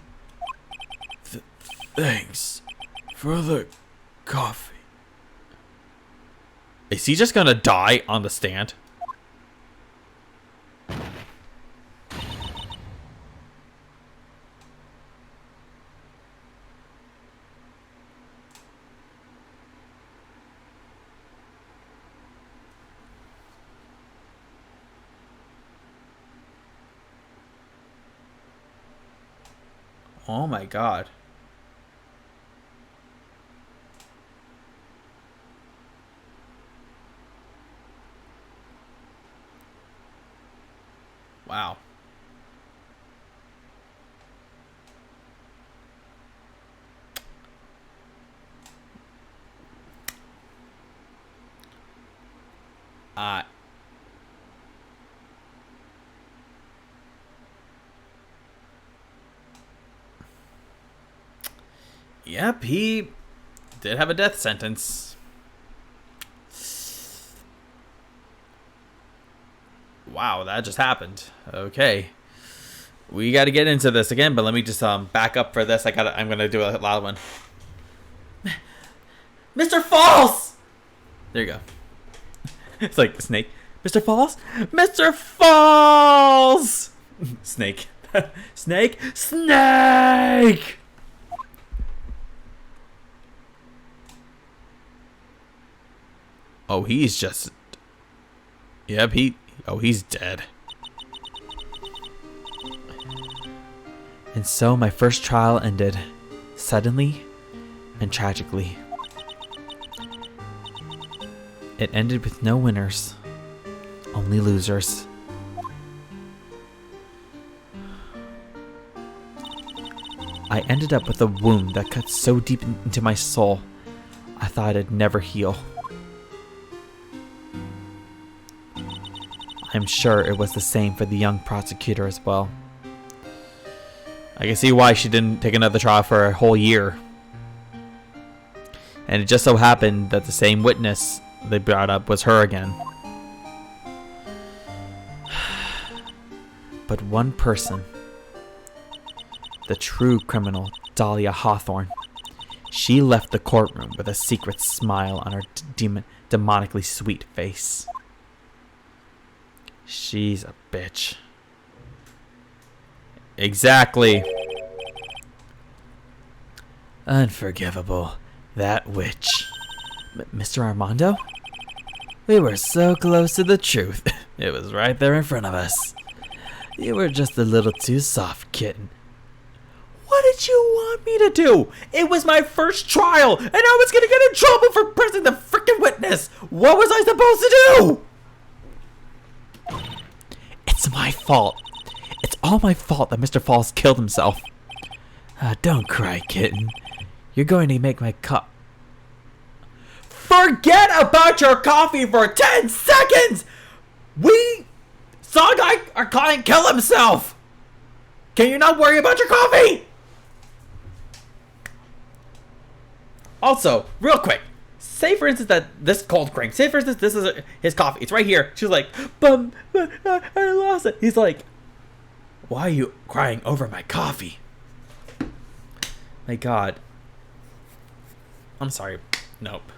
Thanks for the coffee. Is he just gonna die on the stand? Oh my god. Wow. Yep, he did have a death sentence. Wow, that just happened. Okay. We got to get into this again, but let me just back up for this. I'm going to do a loud one. Mr. Falls! There you go. It's like Snake. Mr. Falls? Mr. Falls! Snake. Snake? Snake! Oh, he's just... Yep, he's dead. And so my first trial ended, suddenly and tragically. It ended with no winners, only losers. I ended up with a wound that cut so deep into my soul, I thought it'd never heal. I'm sure it was the same for the young prosecutor as well. I can see why she didn't take another trial for a whole year. And it just so happened that the same witness they brought up was her again. But one person, the true criminal, Dahlia Hawthorne, she left the courtroom with a secret smile on her demonically sweet face. She's a bitch. Exactly. Unforgivable. That witch. Mr. Armando? We were so close to the truth. It was right there in front of us. You were just a little too soft, kitten. What did you want me to do? It was my first trial, and I was gonna get in trouble for pressing the freaking witness. What was I supposed to do? It's my fault. It's all my fault that Mr. Falls killed himself. Don't cry, kitten. You're going to make my cup. Forget about your coffee for 10 seconds! We saw our client kill himself! Can you not worry about your coffee? Also, real quick, say for instance that this cold crank, say for instance this is his coffee, it's right here. She's like, but I lost it. He's like, why are you crying over my coffee? My God. I'm sorry. Nope.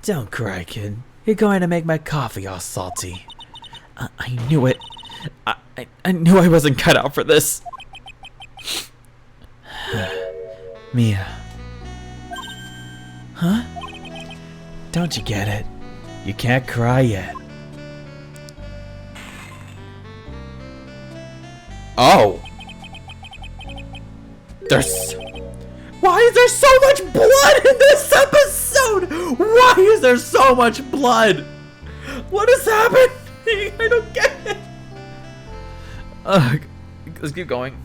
Don't cry, kid. You're going to make my coffee all salty. I knew it. I knew I wasn't cut out for this. Mia. Huh? Don't you get it? You can't cry yet. Oh. Why is there so much blood in this episode? Why is there so much blood? What has happened? I don't get it. Let's keep going.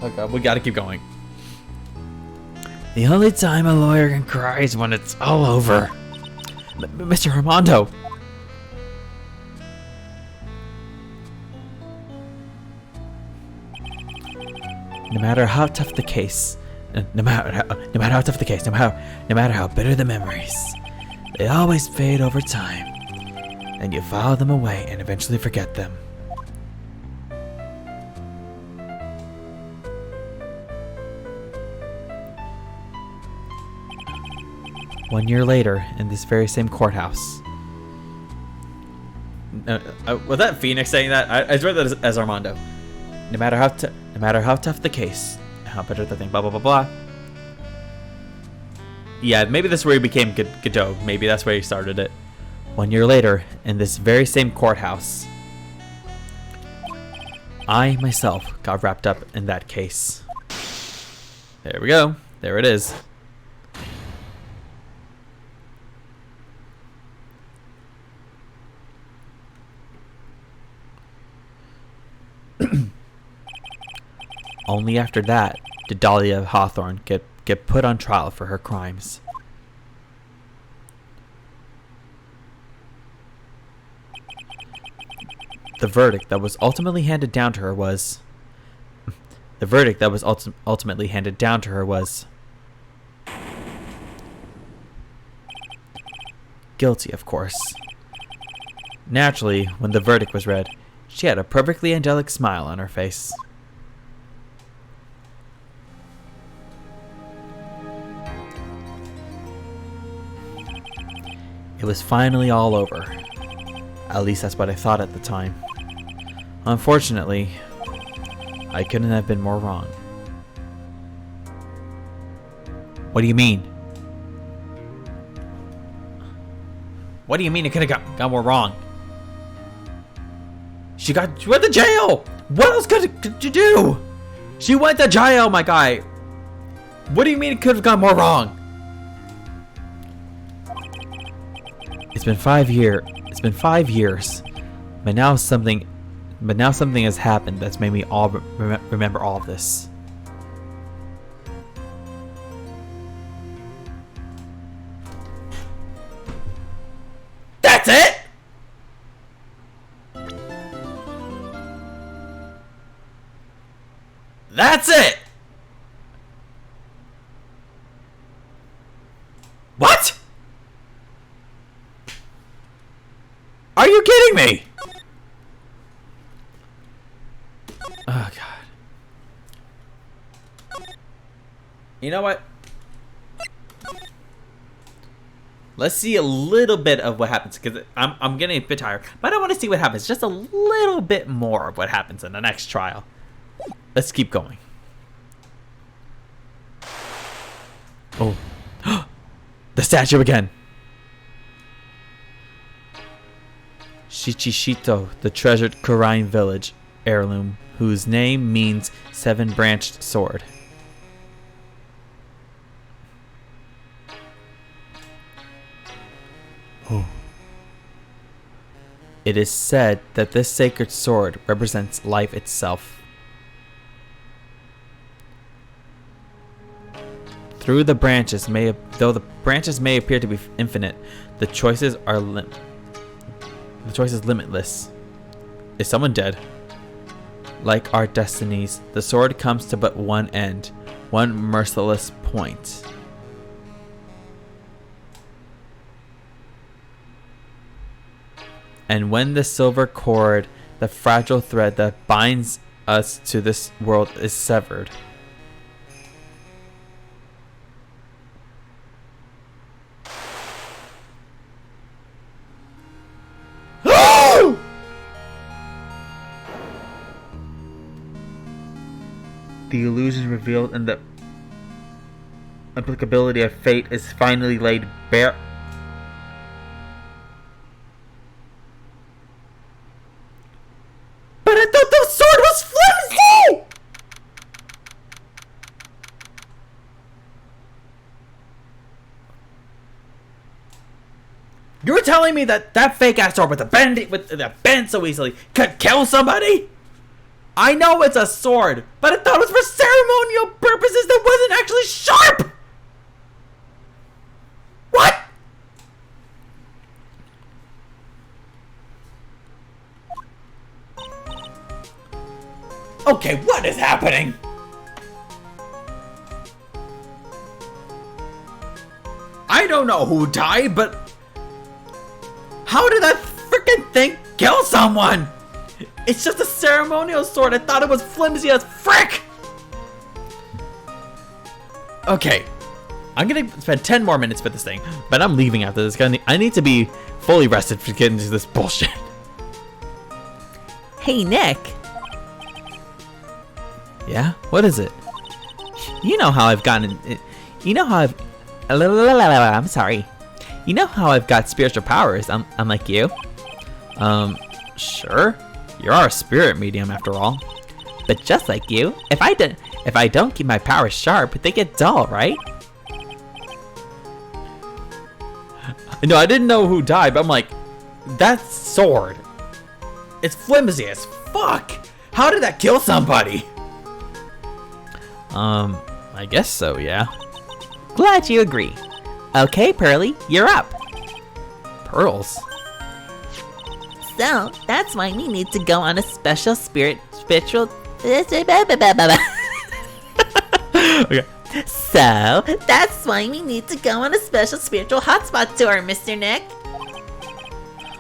Oh god, we gotta keep going. The only time a lawyer can cry is when it's all over. Mr. Armando! No matter how tough the case, no matter how tough the case, no matter how bitter the memories, they always fade over time, and you file them away and eventually forget them. One year later, in this very same courthouse. Was that Phoenix saying that? I read that as Armando. No matter how tough the case, how bitter the thing, blah blah blah blah. Yeah, maybe that's where he became Godot. Maybe that's where he started it. 1 year later, in this very same courthouse, I myself got wrapped up in that case. There we go. There it is. Only after that did Dahlia Hawthorne get put on trial for her crimes. The verdict that was ultimately handed down to her was guilty, of course. Naturally, when the verdict was read, she had a perfectly angelic smile on her face. It was finally all over. At least that's what I thought at the time. Unfortunately, I couldn't have been more wrong. What do you mean? What do you mean it could have got more wrong? She went to jail! What else could you do? She went to jail, my guy! What do you mean it could have gone more wrong? It's been 5 years, but now something has happened that's made me all remember all of this. That's it? That's it? What? Are you kidding me? Oh god. You know what? Let's see a little bit of what happens, because I'm getting a bit tired, but I want to see what happens. Just a little bit more of what happens in the next trial. Let's keep going. Oh. The statue again. Shichishito, the treasured Kurain village heirloom, whose name means seven-branched sword. Oh. It is said that this sacred sword represents life itself. Though the branches may appear to be infinite, the choices are limitless. Is someone dead? Like our destinies, the sword comes to but one end, one merciless point. And when the silver cord, the fragile thread that binds us to this world, is severed, the illusion revealed and the applicability of fate is finally laid bare. But I thought the sword was flimsy! You're telling me that that fake ass sword with the bend so easily could kill somebody? I know it's a sword, but I thought it was for ceremonial purposes that wasn't actually sharp! What? Okay, what is happening? I don't know who died, but how did that freaking thing kill someone? It's just a ceremonial sword. I thought it was flimsy as frick. Okay, I'm gonna spend 10 more minutes with this thing, but I'm leaving after this. I need to be fully rested to get into this bullshit. Hey, Nick. Yeah? What is it? You know how I've gotten. You know how I've. I'm sorry. You know how I've got spiritual powers. I'm like you. Sure. You're our spirit medium after all. But just like you, if I don't keep my powers sharp, they get dull, right? No, I didn't know who died, but I'm like, that sword. It's flimsy as fuck. How did that kill somebody? I guess so, yeah. Glad you agree. Okay, Pearly, you're up. Pearls? So, that's why we need to go on a special spiritual... Okay. So, that's why we need to go on a special spiritual hotspot tour, Mr. Nick.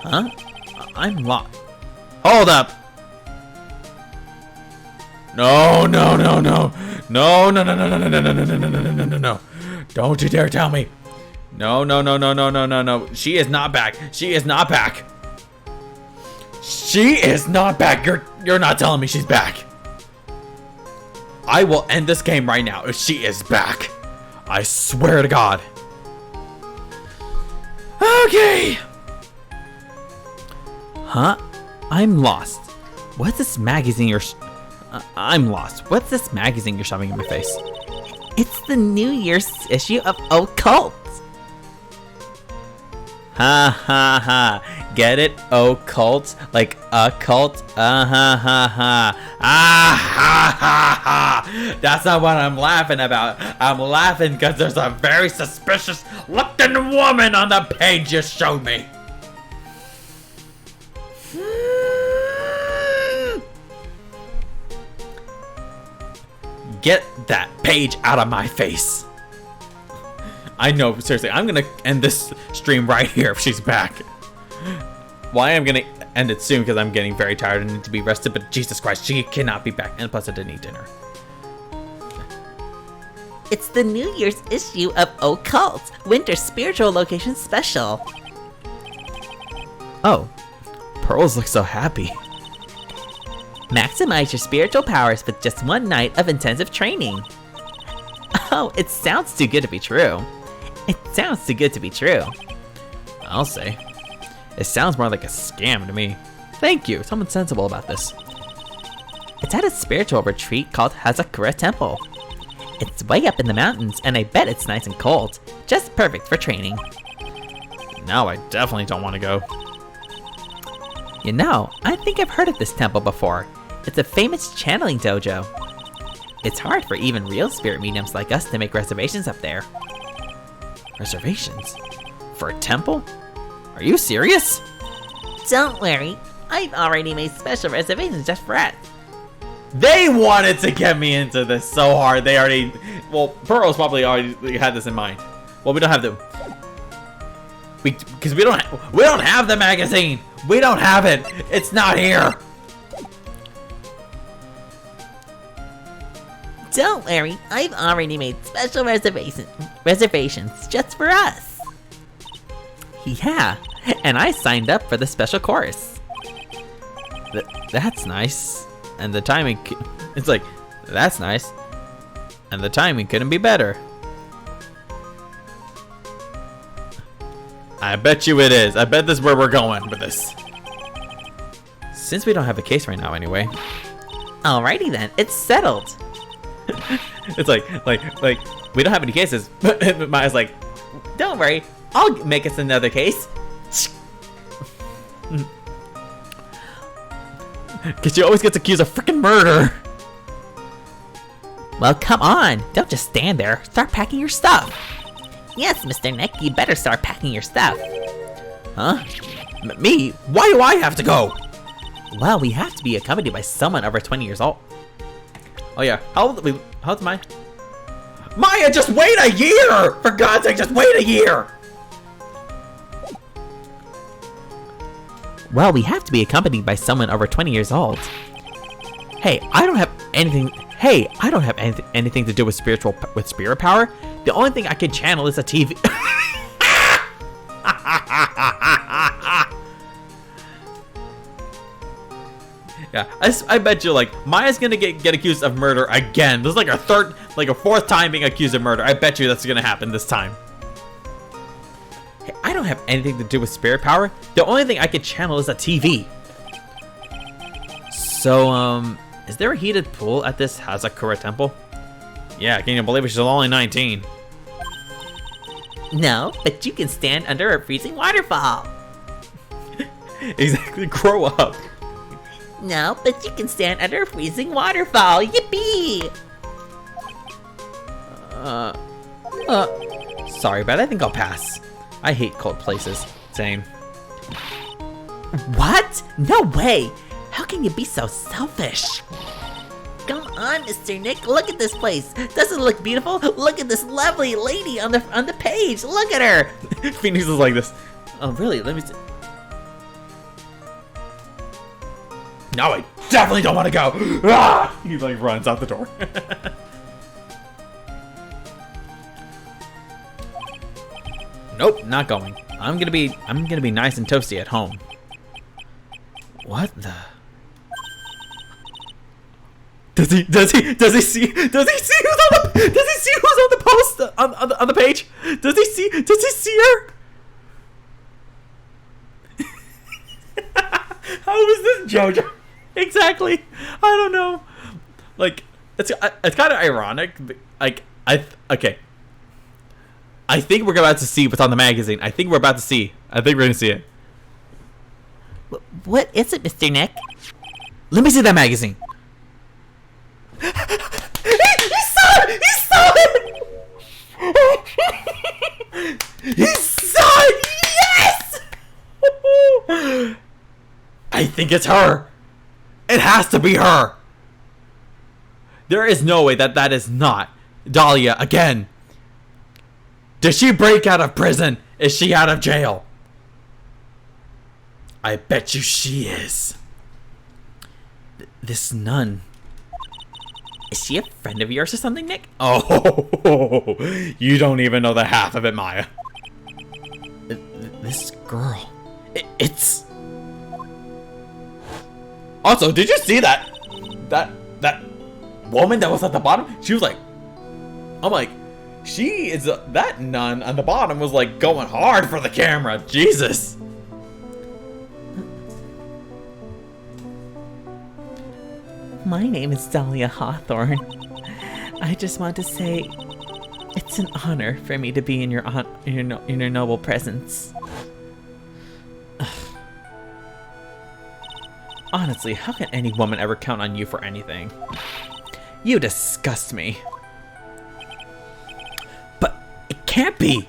Huh? I'm lost. Hold up. No, no, no, no. No, no, no, no, no, no, no, no, no, no, no, no, no, no. Don't you dare tell me. No, no, no, no, no, no, no, no. She is not back. She is not back. She is not back. You're not telling me she's back. I will end this game right now if she is back. I swear to God. Okay. Huh? I'm lost. What's this magazine you're... I'm lost. What's this magazine you're shoving in my face? It's the New Year's issue of Occult. Ha ha ha. Get it? Occult? Like a cult? Ha ha. Ah ha ha ha. That's not what I'm laughing about. I'm laughing because there's a very suspicious looking woman on the page you showed me. Get that page out of my face. I know, seriously, I'm gonna end this stream right here if she's back. Well, I am gonna end it soon because I'm getting very tired and need to be rested, but Jesus Christ, she cannot be back. And plus I didn't eat dinner. It's the New Year's issue of Occult, Winter Spiritual Location Special. Oh, Pearls looks so happy. Maximize your spiritual powers with just one night of intensive training. Oh, it sounds too good to be true. It sounds too good to be true. I'll say. It sounds more like a scam to me. Thank you, someone sensible about this. It's at a spiritual retreat called Hazakura Temple. It's way up in the mountains, and I bet it's nice and cold. Just perfect for training. Now I definitely don't want to go. You know, I think I've heard of this temple before. It's a famous channeling dojo. It's hard for even real spirit mediums like us to make reservations up there. Reservations? For a temple? Are you serious? Don't worry, I've already made special reservations just for us. They wanted to get me into this so hard. They already, well, Pearl's probably already had this in mind. Well, we don't have the, because we don't have the magazine. We don't have it. It's not here. Don't worry, I've already made special reservations just for us. Yeah, and I signed up for the special course. That's nice. And the timing, it's like, that's nice. And the timing couldn't be better. I bet you it is. I bet this is where we're going with this. Since we don't have a case right now anyway. Alrighty then, it's settled. It's like we don't have any cases. But Maya's like, don't worry, I'll make us another case. Because she always gets accused of freaking murder. Well, come on. Don't just stand there. Start packing your stuff. Yes, Mr. Nick, you better start packing your stuff. Huh? Me? Why do I have to go? Well, we have to be accompanied by someone over 20 years old. Oh yeah. How old's Maya? Maya, just wait a year! For God's sake, just wait a year! Well, we have to be accompanied by someone over 20 years old. Hey, I don't have anything. Hey, I don't have anything to do with spirit power. The only thing I can channel is a TV. Yeah, I bet you like Maya's gonna get accused of murder again. This is like a fourth time being accused of murder. I bet you that's gonna happen this time. Hey, I don't have anything to do with spirit power. The only thing I can channel is a TV. So, is there a heated pool at this Hazakura temple? Yeah, can you believe it? She's only 19. No, but you can stand under a freezing waterfall. Exactly, grow up. No, but you can stand under a freezing waterfall. Yippee! Sorry, but I think I'll pass. I hate cold places. Same. What? No way! How can you be so selfish? Come on, Mr. Nick, look at this place. Doesn't it look beautiful? Look at this lovely lady on the page. Look at her. Phoenix is like this. Oh, really? Let me see. No, I definitely don't want to go. Ah! He like runs out the door. Nope, not going. I'm gonna be nice and toasty at home. What the? Does he see who's on the post on the page? Does he see her? How is this JoJo? Exactly. I don't know. Like it's kind of ironic. Like okay. I think we're about to see what's on the magazine. I think we're gonna see it. What is it, Mr. Nick? Let me see that magazine. He saw it! He saw it! Yes! I think it's her. It has to be her. There is no way that is not Dahlia again. Did she break out of prison? Is she out of jail? I bet you she is. This nun. Is she a friend of yours or something, Nick? Oh, you don't even know the half of it, Maya. This girl. It's... Also, did you see that woman that was at the bottom? She was like... I'm like... She is... that nun on the bottom was like going hard for the camera. Jesus. My name is Dahlia Hawthorne. I just want to say it's an honor for me to be in your noble presence. Honestly, how can any woman ever count on you for anything? You disgust me. But it can't be.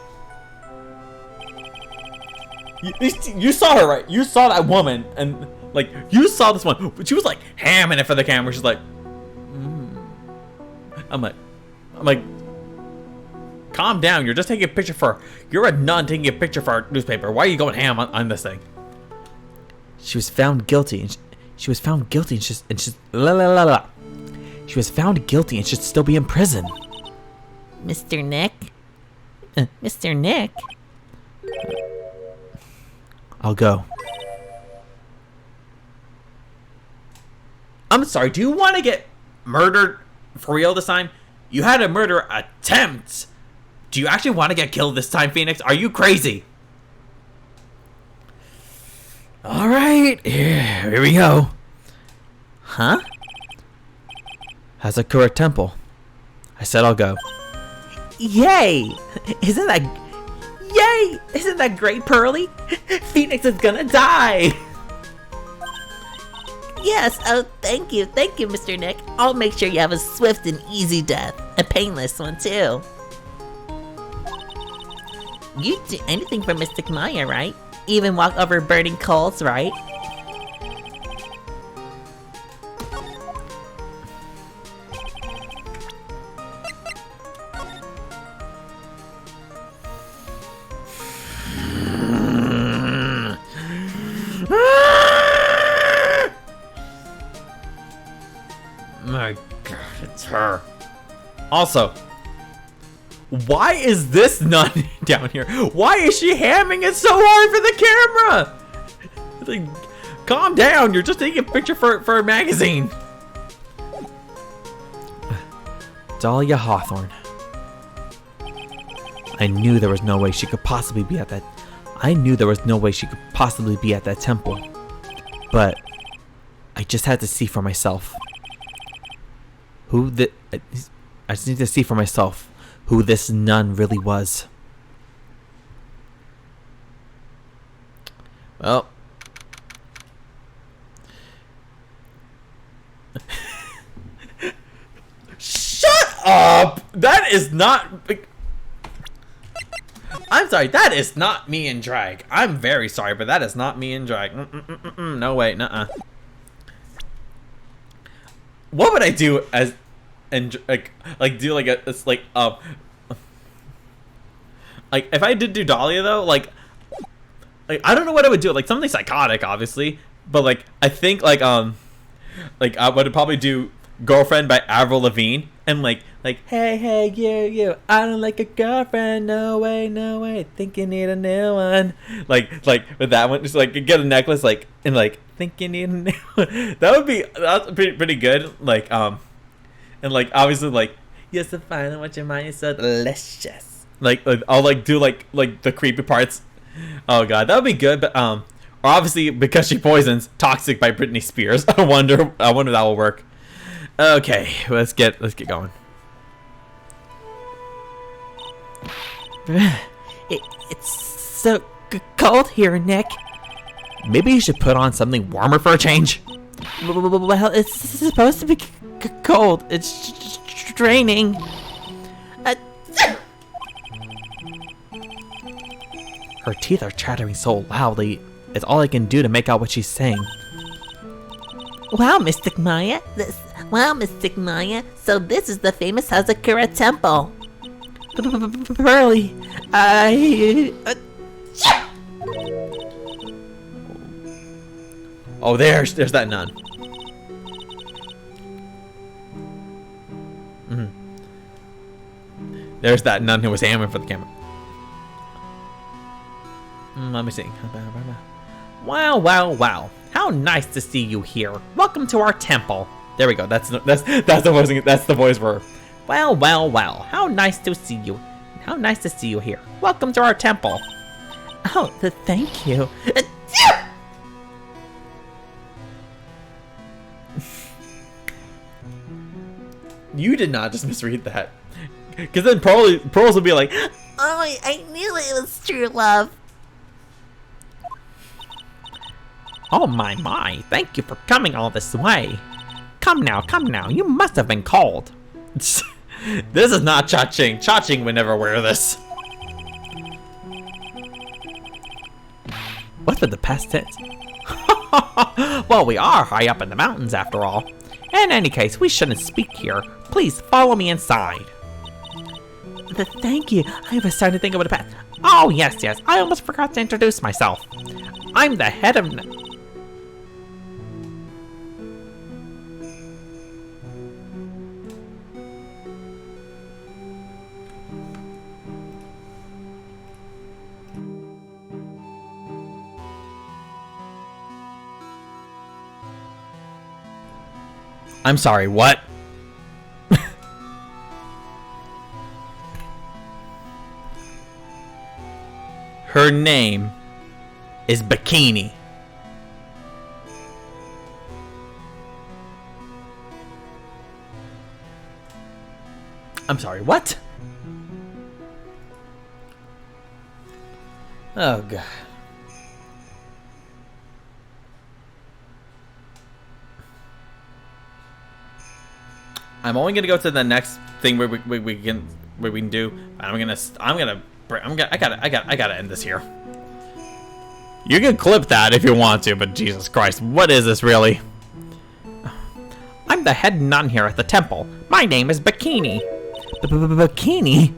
You saw her, right? You saw that woman, and like you saw this one. She was like hamming it for the camera. She's like, I'm like, calm down. You're just taking a picture for. You're a nun taking a picture for our newspaper. Why are you going ham on this thing? She was found guilty, and she was found guilty, and she's la la la la. She was found guilty and should still be in prison. Mr. Nick? Mr. Nick? I'll go. I'm sorry, do you want to get murdered for real this time? You had a murder attempt. Do you actually want to get killed this time, Phoenix? Are you crazy? Alright, here we go. Huh? Hazakura Temple. I said I'll go. Yay! Isn't that great, Pearly? Phoenix is gonna die! Yes, oh, thank you, Mr. Nick. I'll make sure you have a swift and easy death. A painless one, too. You'd do anything for Mystic Maya, right? Even walk over burning coals, right? My God, it's her. Also, why is this nun down here? Why is she hamming it so hard for the camera? Like, calm down. You're just taking a picture for a magazine. Dahlia Hawthorne. I knew there was no way she could possibly be at that. I knew there was no way she could possibly be at that temple. But I just had to see for myself. I just need to see for myself who this nun really was. Well, shut up! That is not. I'm sorry. That is not me in drag. I'm very sorry, but that is not me in drag. No way. Nuh-uh. What would I do as and like do like a it's like if I did do Dahlia though, like I don't know what I would do, like something psychotic obviously, but like I think like I would probably do Girlfriend by Avril Lavigne and like hey you I don't like a girlfriend, no way, think you need a new one, like with that one, just like get a necklace like and like think you need a new one. That's pretty good, like and like obviously like yes to find what your mind is so delicious, like I'll like do like the creepy parts. Oh god, that would be good. But or obviously because she poisons, Toxic by Britney Spears. I wonder if that will work. Okay, let's get going. It's so cold here, Nick. Maybe you should put on something warmer for a change. Well, it's supposed to be cold. It's draining. Her teeth are chattering so loudly, it's all I can do to make out what she's saying. Wow, Mystic Maya. So this is the famous Hazakura Temple. Pearly, Oh, there's that nun. There's that nun who was aiming for the camera. Let me see. Wow. How nice to see you here. Welcome to our temple. There we go. That's the voice. That's the voice for her. Well. How nice to see you. How nice to see you here. Welcome to our temple. Oh, thank you. You did not just misread that. Because then Pearls would be like, oh, I knew it was true love. Oh my, thank you for coming all this way. Come now, you must have been cold. this is not Cha-Ching. Cha-Ching would never wear this. What's with the past tense? Well, we are high up in the mountains after all. In any case, we shouldn't speak here. Please follow me inside. Thank you. I was starting to think about the past. Oh, yes, I almost forgot to introduce myself. I'm the head of... I'm sorry, what? Her name is Bikini. I'm sorry, what? Oh, God. I'm only gonna go to the next thing where we can do. I gotta end this here. You can clip that if you want to, but Jesus Christ, what is this really? I'm the head nun here at the temple. My name is Bikini. Bikini?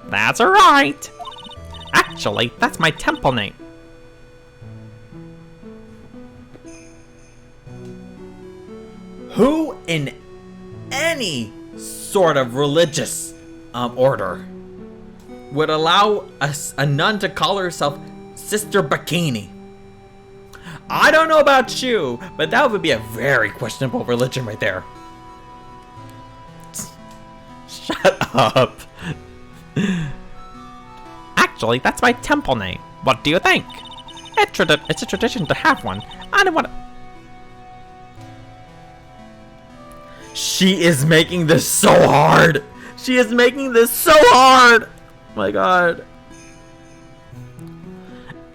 That's right. Actually, that's my temple name. Who in any sort of religious order would allow a nun to call herself Sister Bikini? I don't know about you, but that would be a very questionable religion right there. Shut up. Actually, that's my temple name. What do you think? It's a tradition to have one. I don't want to... She is making this so hard. She is making this so hard. My God.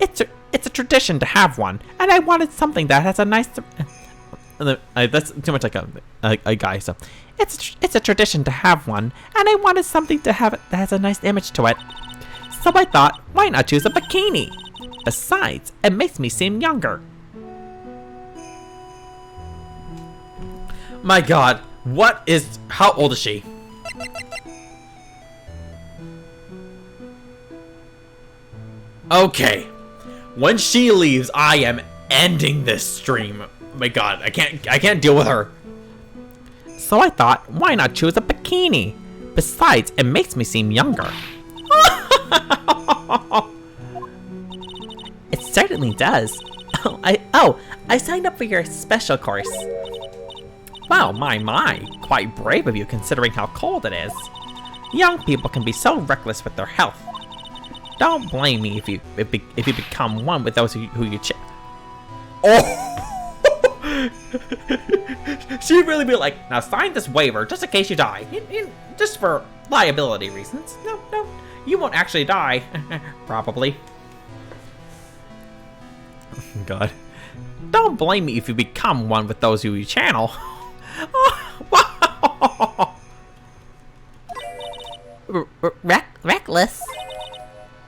It's a tradition to have one, and I wanted something that has a nice... That's too much like a guy, so... It's a tradition to have one, and I wanted something to have that has a nice image to it. So I thought, why not choose a bikini? Besides, it makes me seem younger. My God, how old is she? Okay. When she leaves, I am ending this stream. My God, I can't deal with her. So I thought, why not choose a bikini? Besides, it makes me seem younger. It certainly does. I signed up for your special course. Wow, my, quite brave of you considering how cold it is. Young people can be so reckless with their health. Don't blame me if you become one with those who you Oh! She'd really be like, now sign this waiver just in case you die. Just for liability reasons. No, you won't actually die. Probably. God. Don't blame me if you become one with those who you channel. Reckless?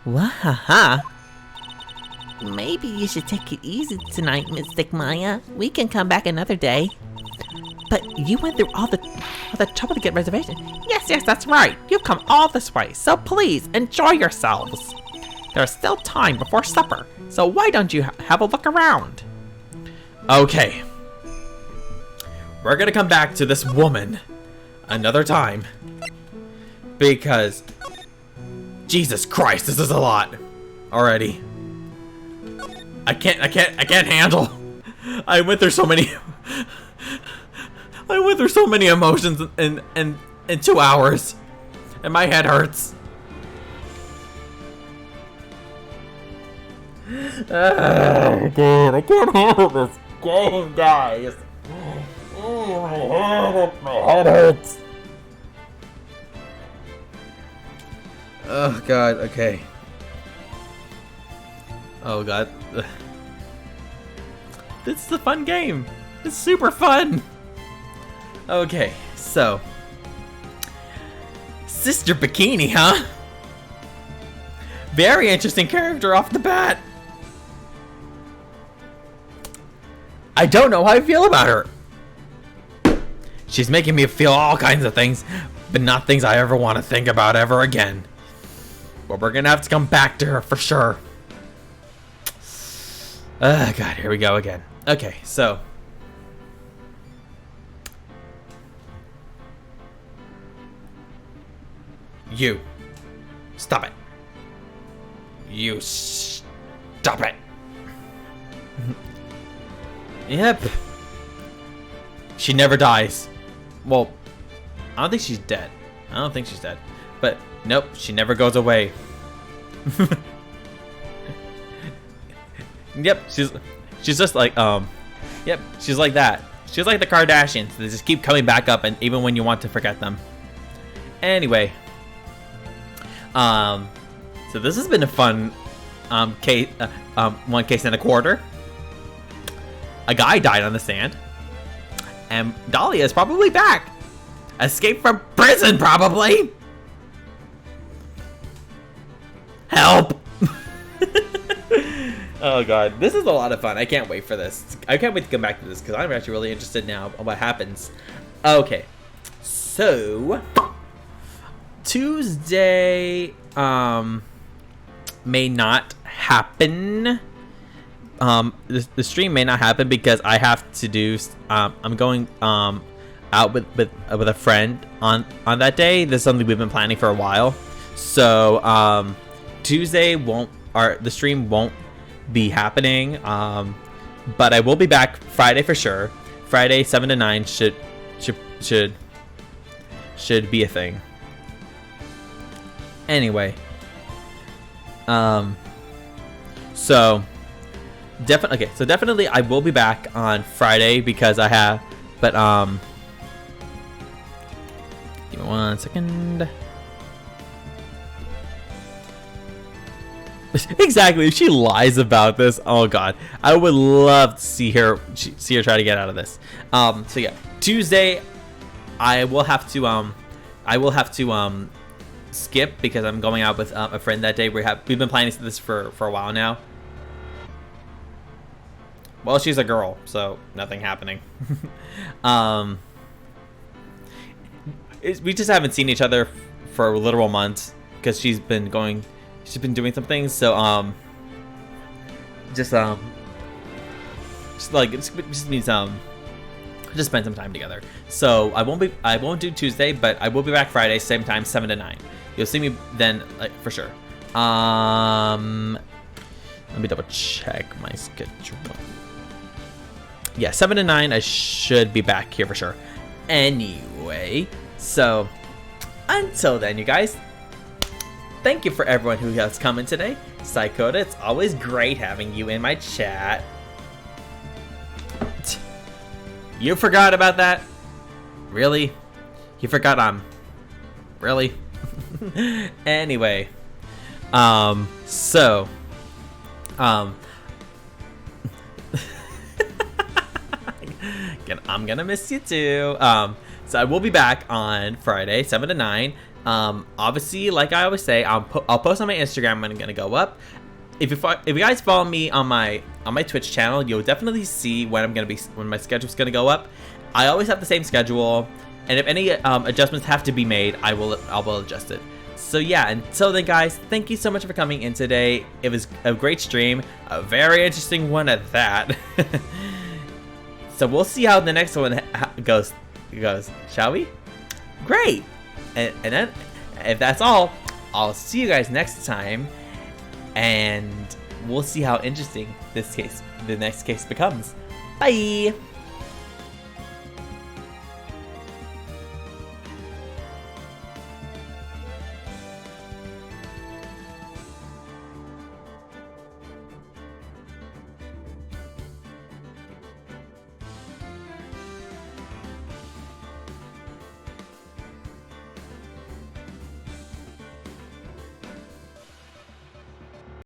Wahaha. Maybe you should take it easy tonight, Mystic Maya. We can come back another day. But you went through all the trouble to get reservation. Yes, that's right. You've come all this way, so please enjoy yourselves. There's still time before supper, so why don't you have a look around? Okay. We're gonna come back to this woman another time. Because Jesus Christ, this is a lot already. I can't handle. I went through so many emotions in 2 hours. And my head hurts. Oh God, I can't handle this game, guys. My head hurts. Oh God, okay. Oh God. This is a fun game. It's super fun. Okay, so Sister Bikini, huh? Very interesting character off the bat. I don't know how I feel about her. She's making me feel all kinds of things, but not things I ever want to think about ever again. But we're gonna have to come back to her for sure. God, here we go again. Okay, so you stop it. You stop it. Yep. She never dies. Well, I don't think she's dead. But nope, she never goes away. Yep, she's just like yep, she's like that. She's like the Kardashians. They just keep coming back up, and even when you want to forget them. Anyway, so this has been a fun case, 1 case and a quarter. A guy died on the sand, and Dahlia is probably back. Escape from prison, probably. Help. Oh god, this is a lot of fun. I can't wait for this. I can't wait to come back to this because I'm actually really interested now in what happens. Okay, so Tuesday may not happen. The stream may not happen because I have to do. I'm going out with a friend on that day. This is something we've been planning for a while. So Tuesday the stream won't be happening. But I will be back Friday for sure. Friday 7 to 9 should be a thing. Anyway, so definitely I will be back on Friday because I have, but give me 1 second. Exactly, if she lies about this, oh god, I would love to see her try to get out of this. So yeah, Tuesday I will have to skip because I'm going out with a friend that day. We've been planning this for a while now. Well, she's a girl, so nothing happening. We just haven't seen each other for literal months because she's been doing some things. So just means just spend some time together. So I won't do Tuesday, but I will be back Friday, same time, 7 to 9. You'll see me then, like, for sure. Let me double check my schedule. Yeah, 7 to 9, I should be back here for sure. Anyway, so until then, you guys, thank you for everyone who has come in today. Psychoda, it's always great having you in my chat. You forgot about that? Really? You forgot really? Anyway, I'm gonna miss you too. So I will be back on Friday, 7 to 9. Obviously, like I always say, I'll post on my Instagram when I'm gonna go up. If you guys follow me on my Twitch channel, you'll definitely see when my schedule's gonna go up. I always have the same schedule, and if any adjustments have to be made, I will adjust it. So yeah, until then, guys, thank you so much for coming in today. It was a great stream, a very interesting one at that. So we'll see how the next one goes, shall we? Great. And then, if that's all, I'll see you guys next time, and we'll see how interesting the next case becomes. Bye.